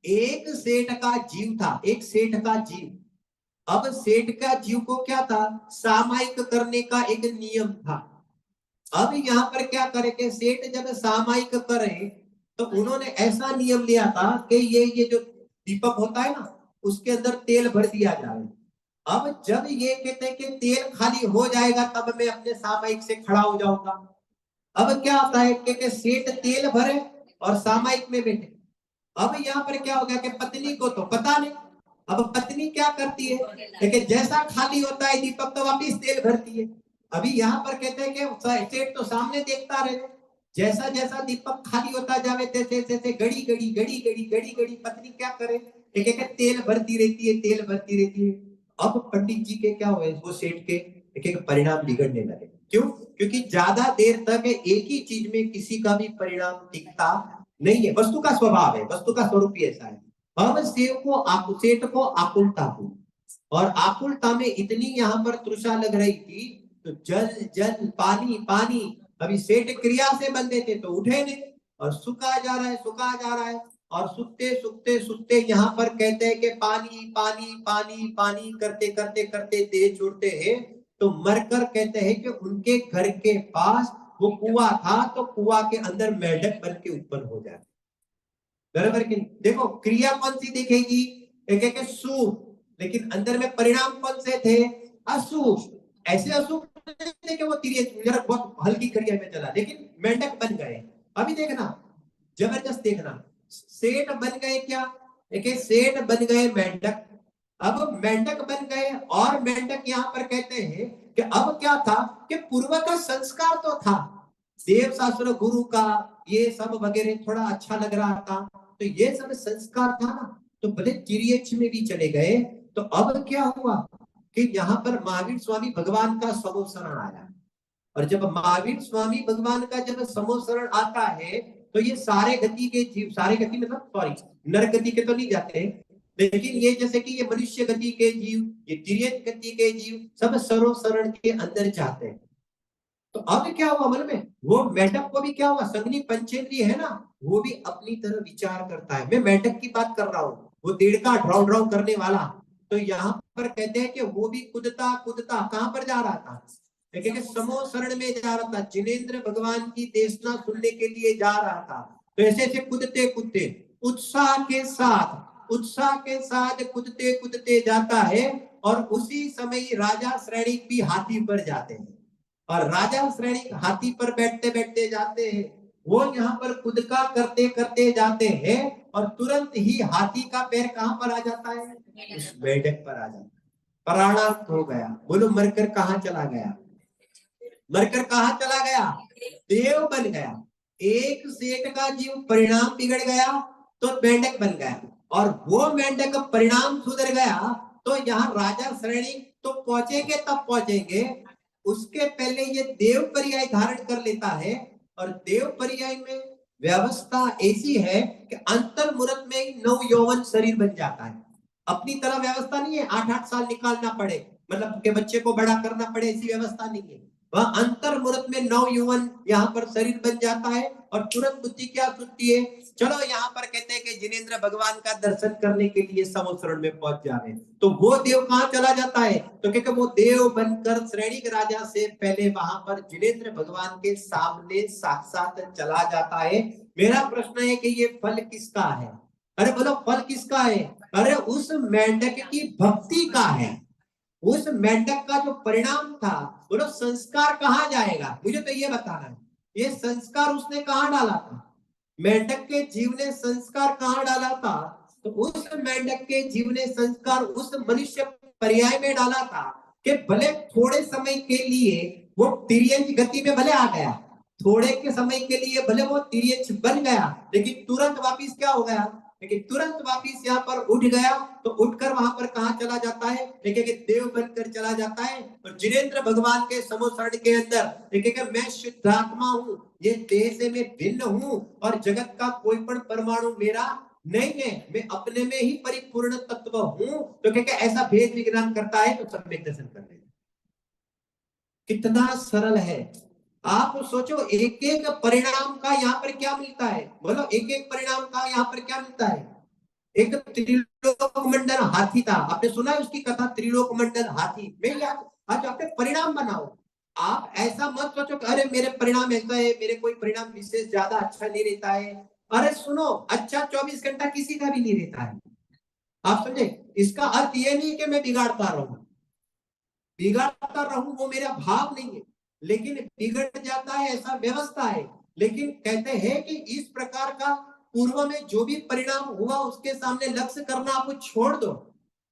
एक सेठ का जीव था, एक सेठ का जीव। अब सेठ का जीव को क्या था? सामायिक करने का एक नियम था। अब यहाँ पर क्या करेंगे, सेठ जब सामायिक करे तो उन्होंने ऐसा नियम लिया था कि ये जो दीपक होता है ना, उसके अंदर तेल भर दिया जाए। अब जब ये कहते हैं कि तेल खाली हो जाएगा तब मैं अपने सामायिक से खड़ा हो जाऊंगा। अब क्या होता है कि सेठ तेल भरे और सामायिक में बैठे। अब यहाँ पर क्या हो गया कि पत्नी को तो पता नहीं। अब पत्नी क्या करती है कि जैसा खाली होता है दीपक तो वापिस तेल भरती है। अभी यहाँ पर कहते हैं कि सेठ तो सामने देखता रहे, जैसा जैसा दीपक खाली होता जावे तैसे तैसे घड़ी घड़ी घड़ी घड़ी घड़ी घड़ी पत्नी क्या करे, एक तेल भरती रहती है, तेल भरती रहती है। अब पंडित जी के क्या हुए, वो सेठ के एक परिणाम बिगड़ने लगे। क्यों? क्योंकि ज्यादा देर तक एक ही चीज में किसी का भी परिणाम टिकता नहीं है। वस्तु का स्वभाव है, वस्तु का स्वरूप ही ऐसा है। अब सेठ को आकुलता हुई और आकुलता में इतनी यहाँ पर तृषा लग रही थी, तो जल जल पानी पानी। अभी सेठ क्रिया से बंधे थे तो उठे नहीं और सुखा जा रहा है, सुखा जा रहा है। और सुखते सुखते सुखते यहाँ पर कहते हैं कि पानी पानी पानी पानी करते करते करते देह छोड़ते हैं। तो मरकर कहते हैं कि उनके घर के पास वो कुआं था, तो कुआं के अंदर मेंढक बन के उत्पन्न हो जाते। बराबर कि देखो क्रिया कौन सी दिखेगी? एक एक शुभ, लेकिन अंदर में परिणाम कौन से थे? अशुभ। ऐसे अशुभ थे कि वो तीर बहुत हल्की क्रिया में चला, लेकिन मेंढक बन गए। अभी देखना, जबरदस्त देखना, सेठ बन गए क्या? एक सेठ बन गए मेंढक। अब मेंढक बन गए और मेंढक यहाँ पर कहते हैं कि अब क्या था कि पूर्व का संस्कार तो था, देव शास्त्र गुरु का ये सब वगैरह थोड़ा अच्छा लग रहा था, तो ये सब संस्कार था ना। तो भले तिर्यक्ष में भी चले गए। तो अब क्या हुआ कि यहाँ पर महावीर स्वामी भगवान का समोसरण आया। और जब महावीर स्वामी भगवान का जब समोसरण आता है तो ये सारे गति के जीव, सारे गति मतलब सॉरी नर गति के तो नहीं जाते, लेकिन ये जैसे कि ये मनुष्य गति के जीव, ये तिर्यक गति के जीव सब सरोसरण के अंदर जाते हैं। तो अब क्या हुआ मन में, वो मेंढक को भी क्या हुआ, संगनी पंचेंद्रिय है ना, वो भी अपनी तरह विचार करता है। मैं मेंढक की बात कर रहा हूँ, वो देड़का ड्राउ ड्राउ करने वाला। तो यहाँ पर कहते हैं कि वो भी कूदता कूदता कहां पर जा रहा था? देखिए समोसरण में जा रहा था, जिनेन्द्र भगवान की देशना सुनने के लिए जा रहा था। तो ऐसे ऐसे कूदते कूदते उत्साह के साथ कूदते कूदते जाता है और उसी समय राजा श्रेणिक भी हाथी पर जाते हैं और राजा श्रेणिक हाथी पर बैठते बैठते जाते हैं। वो यहाँ पर कूदका करते करते जाते हैं और तुरंत ही हाथी का पैर कहाँ पर आ जाता है, उस मेंढक पर आ जाता है। प्राणांत हो गया। बोलो मरकर कहाँ चला गया, मरकर कहाँ चला गया, देव बन गया। एक सेठ का जीव परिणाम बिगड़ गया तो मेंढक बन गया और वो मेंढक परिणाम सुधर गया तो यहाँ राजा श्रेणी तो पहुंचेंगे, तब पहुंचेंगे उसके पहले ये देव पर्याय धारण कर लेता है। और देव पर्याय में व्यवस्था ऐसी है कि अंतर मुहूर्त में ही नव यौवन शरीर बन जाता है। अपनी तरह व्यवस्था नहीं है 8-8 साल निकालना पड़े, मतलब के बच्चे को बड़ा करना पड़े, ऐसी व्यवस्था नहीं है। वह अंतर मुहूर्त में नव यौवन यहाँ पर शरीर बन जाता है और तुरंत बुद्धि क्या सुनती है, चलो यहाँ पर कहते हैं कि जिनेंद्र भगवान का दर्शन करने के लिए समोसरण में पहुंच जा रहे हैं। तो वो देव कहाँ चला जाता है, तो क्योंकि वो देव बनकर श्रेणिक राजा से पहले वहां पर जिनेंद्र भगवान के सामने साक्षात चला जाता है। मेरा प्रश्न है कि ये फल किसका है, अरे बोलो फल किसका है, अरे उस मेंढक की भक्ति का है। उस मेंढक का जो परिणाम था, बोलो संस्कार कहाँ जाएगा, मुझे तो ये बताना है। ये संस्कार उसने कहाँ डाला था, मेंढक के जीव ने संस्कार कहाँ डाला था, तो उस मेंढक के जीव ने संस्कार उस मनुष्य पर्याय में डाला था कि भले थोड़े समय के लिए वो तिर्यंच गति में भले आ गया, थोड़े के समय के लिए भले वो तिर्यंच बन गया, लेकिन तुरंत वापिस क्या हो गया, लेकिन तुरंत वापिस यहाँ पर उठ गया। तो उठकर वहां पर कहाँ चला जाता है, देखिए देव बनकर चला जाता है और जिनेंद्र भगवान के समोसरण के अंदर देखिए मैं शुद्धात्मा हूँ, ये देह से मैं भिन्न हूँ और जगत का कोई पण परमाणु मेरा नहीं है, मैं अपने में ही परिपूर्ण तत्व हूँ। तो क्या ऐसा भेद विज्ञान करता है तो सम्यक दर्शन कर ले। कितना सरल है, आप सोचो एक एक परिणाम का यहाँ पर क्या मिलता है, बोलो एक एक परिणाम का यहाँ पर क्या मिलता है। एक त्रिलोक मंडल हाथी था, आपने सुना है उसकी कथा, त्रिलोक मंडल हाथी में आज आपने परिणाम बनाओ। आप ऐसा मत सोचो कि अरे मेरे परिणाम ऐसा है, मेरे कोई परिणाम विशेष ज्यादा अच्छा नहीं रहता है। अरे सुनो, अच्छा 24 घंटा किसी का भी नहीं रहता है, आप समझे। इसका अर्थ ये नहीं कि मैं बिगाड़ता रहूं, बिगाड़ता रहूं वो मेरा भाव नहीं है, लेकिन बिगड़ जाता है ऐसा व्यवस्था है। लेकिन कहते हैं कि इस प्रकार का पूर्व में जो भी परिणाम हुआ उसके सामने लक्ष्य करना आप छोड़ दो,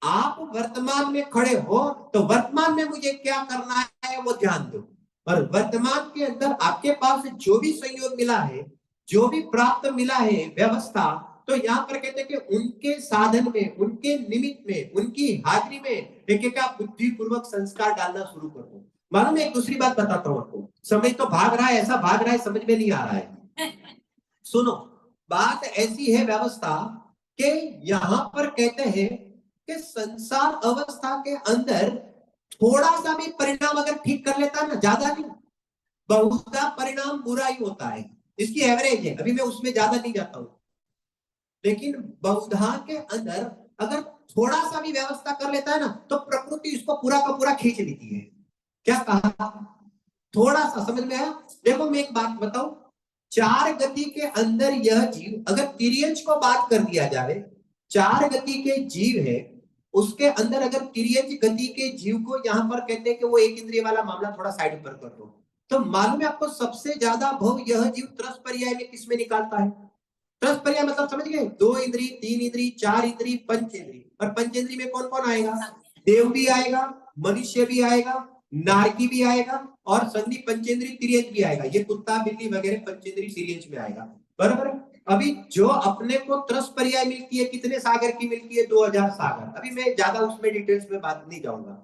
आप वर्तमान में खड़े हो तो वर्तमान में मुझे क्या करना है वो ध्यान दो। और वर्तमान के अंदर आपके पास जो भी संयोग मिला है, जो भी प्राप्त मिला है व्यवस्था, तो यहाँ पर कहते हैं कि उनके साधन में, उनके निमित्त में, उनकी हाजिरी में देखिए आप बुद्धि पूर्वक संस्कार डालना शुरू कर दो। मालूम है एक दूसरी बात बताता हूँ आपको, समय तो भाग रहा है, ऐसा भाग रहा है समझ में नहीं आ रहा है। सुनो, बात ऐसी है व्यवस्था कि यहाँ पर कहते हैं कि संसार अवस्था के अंदर थोड़ा सा भी परिणाम अगर ठीक कर लेता है ना, ज्यादा नहीं, बहुधा परिणाम बुरा ही होता है, इसकी एवरेज है, अभी मैं उसमें ज्यादा नहीं जाता हूं। लेकिन बहुधा के अंदर अगर थोड़ा सा भी व्यवस्था कर लेता है ना, तो प्रकृति इसको पूरा का पूरा खींच लेती है। क्या कहा, थोड़ा सा समझ में आया। देखो मैं एक बात बताऊं, 4 गति के अंदर यह जीव, अगर तिर्यंच को बात कर दिया जाए, 4 गति के जीव है, उसके अंदर अगर तिर्यंच गति के जीव को यहाँ पर कहते हैं कि वो एक इंद्रिय वाला मामला थोड़ा साइड पर कर दो, तो मालूम है आपको सबसे ज्यादा भव यह जीव त्रस पर्याय में किसमें निकालता है। त्रस पर्याय मतलब समझ गए, 2 इंद्री, 3 इंद्री, 4 इंद्री, पंच इंद्री। और पंच इंद्री में कौन कौन आएगा, देव भी आएगा, मनुष्य भी आएगा, नारकी भी आएगा और संधि पंचेंद्री तिर्यंच भी आएगा। ये कुत्ता बिल्ली वगैरह पंचेंद्री तिर्यंच में आएगा, बराबर। अभी जो अपने को त्रस पर्याय मिलती है, कितने सागर की मिलती है, 2000 सागर। अभी मैं ज्यादा उसमें डिटेल्स में बात नहीं जाऊंगा।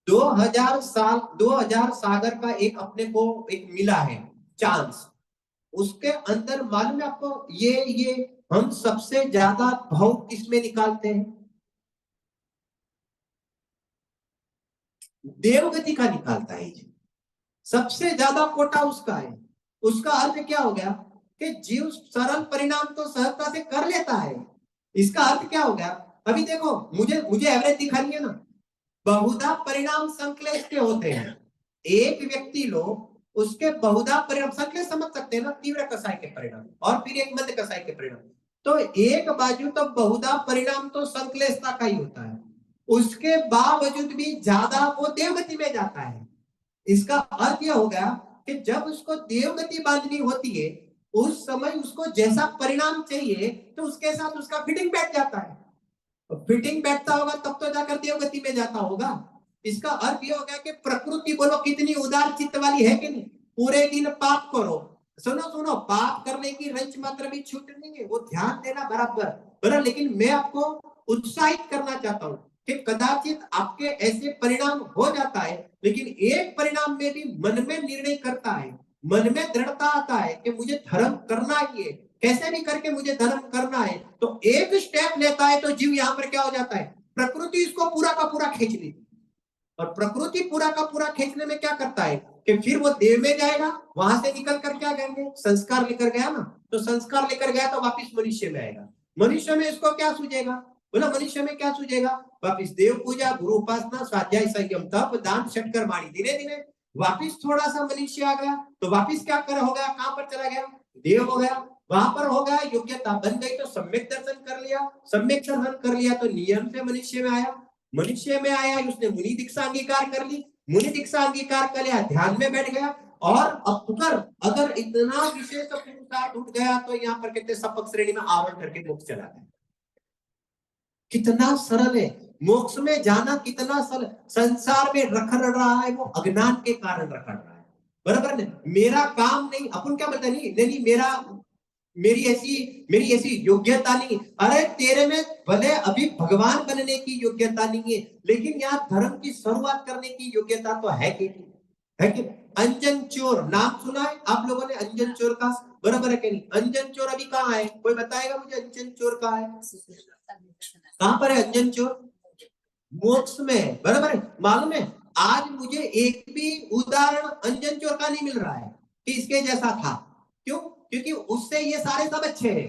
2000 सागर का एक अपने को एक मिला है चांस, उसके अंदर मालूम है आपको, ये हम सबसे ज्यादा भाव किसमें निकालते हैं, देवगति का निकालता है। सबसे ज्यादा कोटा उसका है। उसका अर्थ क्या हो गया कि जीव सरल परिणाम तो सहजता से कर लेता है। इसका अर्थ क्या हो गया, अभी देखो मुझे मुझे एवरेज दिखानी है ना, बहुधा परिणाम संक्लेश के होते हैं। एक व्यक्ति लो, उसके बहुधा परिणाम संक्लेश समझ सकते हैं ना, तीव्र कसाय के परिणाम और फिर एक मंद कसाय के परिणाम। तो एक बाजू तो बहुधा परिणाम तो संक्लेशता का ही होता है, उसके बावजूद भी ज्यादा वो देवगति में जाता है। इसका अर्थ यह हो गया कि जब उसको देवगति बांधनी होती है, उस समय उसको जैसा परिणाम चाहिए तो उसके साथ उसका फिटिंग बैठ जाता है। फिटिंग बैठता होगा तब तो जाकर देवगति में जाता होगा। इसका अर्थ यह हो गया कि प्रकृति बोलो कितनी उदार चित्त वाली है कि नहीं। पूरे दिन पाप करो, सुनो सुनो, पाप करने की रंच मात्र भी छूट नहीं है, वो ध्यान देना बराबर। लेकिन मैं आपको उत्साहित करना चाहता हूं कि कदाचित आपके ऐसे परिणाम हो जाता है, लेकिन एक परिणाम में भी मन में निर्णय करता है, मन में दृढ़ता आता है कि मुझे धर्म करना ही है, कैसे भी करके मुझे धर्म करना है, तो एक स्टेप लेता है तो जीव यहाँ पर क्या हो जाता है, प्रकृति इसको पूरा का पूरा खींच लेती। और प्रकृति पूरा का पूरा खींचने में क्या करता है कि फिर वो देव में जाएगा, वहां से निकल कर क्या कहेंगे, संस्कार लेकर गया ना, तो संस्कार लेकर गया तो वापिस मनुष्य में आएगा। मनुष्य में इसको क्या सूझेगा, बोला मनुष्य में क्या सूझेगा, वापिस देव पूजा, गुरु उपासना, स्वाध्याय, संयम, तप, दान, षटकर वाणी, धीरे धीरे वापिस थोड़ा सा मनुष्य आ गया तो वापिस क्या कर हो गया, कहां पर चला गया, देव हो गया। वहां पर हो गया, योग्यता बन गई तो सम्यक दर्शन कर लिया, सम्यक दर्शन कर लिया तो नियम से मनुष्य में आया, मनुष्य में आया, उसने मुनि दीक्षा अंगीकार कर ली, मुनि दीक्षा अंगीकार कर लिया, ध्यान में बैठ गया। और अगर इतना विशेष पुरुषार्थ उठ गया तो यहाँ पर कहते सपक श्रेणी में आवरण करके मोक्ष चला गया। कितना सरल है मोक्ष में जाना, कितना सरल। संसार में रखड़ रहा है वो अज्ञान के कारण रखड़ रहा है, बराबर ने। मेरा काम नहीं, अपन क्या बोलते नहीं नहीं मेरी ऐसी योग्यता नहीं। अरे तेरे में भले अभी भगवान बनने की योग्यता नहीं है, लेकिन यहाँ धर्म की शुरुआत करने की योग्यता तो है कि नहीं, है कि। अंजन चोर नाम सुना है आप लोगों ने, अंजन चोर का, बराबर है कि नहीं। अंजन चोर अभी कहाँ है, कोई बताएगा मुझे, अंजन चोर कहाँ है, कहां पर है अंजन चोर, मोक्ष में, बराबर है। मालूम है आज मुझे एक भी उदाहरण अंजन चोर का नहीं मिल रहा है कि इसके जैसा था। क्यों, क्योंकि उससे ये सारे सब अच्छे हैं।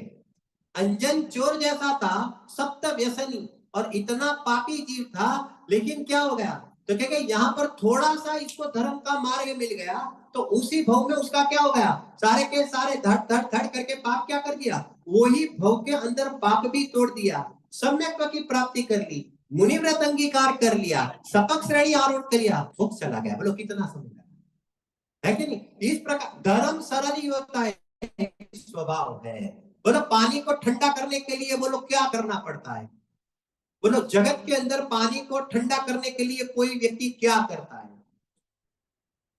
अंजन चोर जैसा था, सप्त व्यसनी और इतना पापी जीव था, लेकिन क्या हो गया, तो क्या यहाँ पर थोड़ा सा इसको धर्म का मार्ग मिल गया तो उसी भव में उसका क्या हो गया, सारे के सारे धड़ धड़ धड़ करके पाप क्या कर दिया, वही भव के अंदर पाप भी तोड़ दिया, सम्यक की प्राप्ति कर ली, मुनिव्रत अंगीकार कर लिया, सपक श्रेणी आरोप कर लिया, मोक्ष चला गया। बोलो कितना समझ है कि नहीं। इस प्रकार धर्म सरल ही होता है, स्वभाव है। बोलो पानी को ठंडा करने के लिए बोलो क्या करना पड़ता है, बोलो जगत के अंदर पानी को ठंडा करने के लिए कोई व्यक्ति क्या करता है,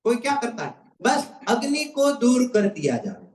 कोई क्या करता है, बस अग्नि को दूर कर दिया जाए।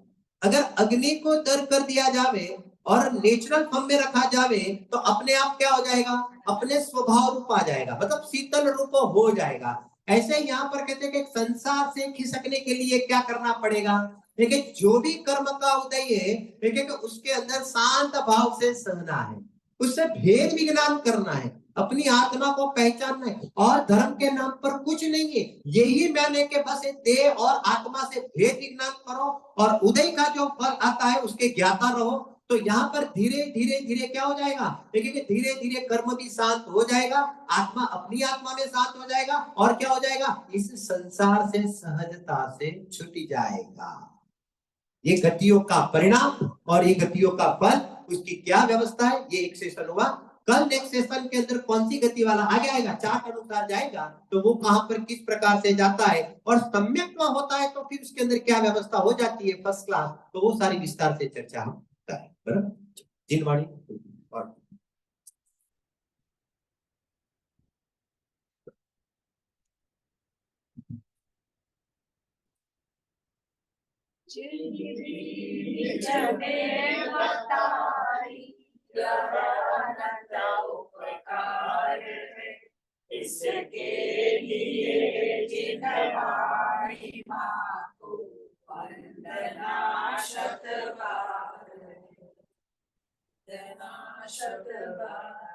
अगर अग्नि को दूर कर दिया जावे और नेचुरल फॉर्म में रखा जावे तो अपने आप क्या हो जाएगा, अपने स्वभाव रूप आ जाएगा, मतलब शीतल रूप हो जाएगा। ऐसे यहाँ पर कहते हैं कि संसार से खिसकने के लिए क्या करना पड़ेगा, देखिए जो भी कर्म का उदय है, देखिए उसके अंदर शांत भाव से सहना है, उससे भेद विज्ञान करना है, अपनी आत्मा को पहचानना है। और धर्म के नाम पर कुछ नहीं है, यही मैंने के बस देह और आत्मा से भेद विज्ञान करो और उदय का जो फल आता है उसके ज्ञाता रहो। तो यहाँ पर धीरे धीरे धीरे क्या हो जाएगा, देखिए धीरे धीरे कर्म भी शांत हो जाएगा, आत्मा अपनी आत्मा में शांत हो जाएगा और क्या हो जाएगा, इस संसार से सहजता से छूट जाएगा। ये गतियों का परिणाम और ये गतियों का फल, उसकी क्या व्यवस्था है, ये एक सेशन हुआ। कल नेक्स्ट सेशन के अंदर कौन सी गति वाला आगे आएगा, चार्ट अनुसार जाएगा तो वो कहां पर किस प्रकार से जाता है और सम्यक होता है तो फिर उसके अंदर क्या व्यवस्था हो जाती है फर्स्ट क्लास, तो वो सारी विस्तार से चर्चा हम करें। जिनवाणी और इसके लिए जिन्हवाणी मां को वंदना शतबार, वंदना शतबार।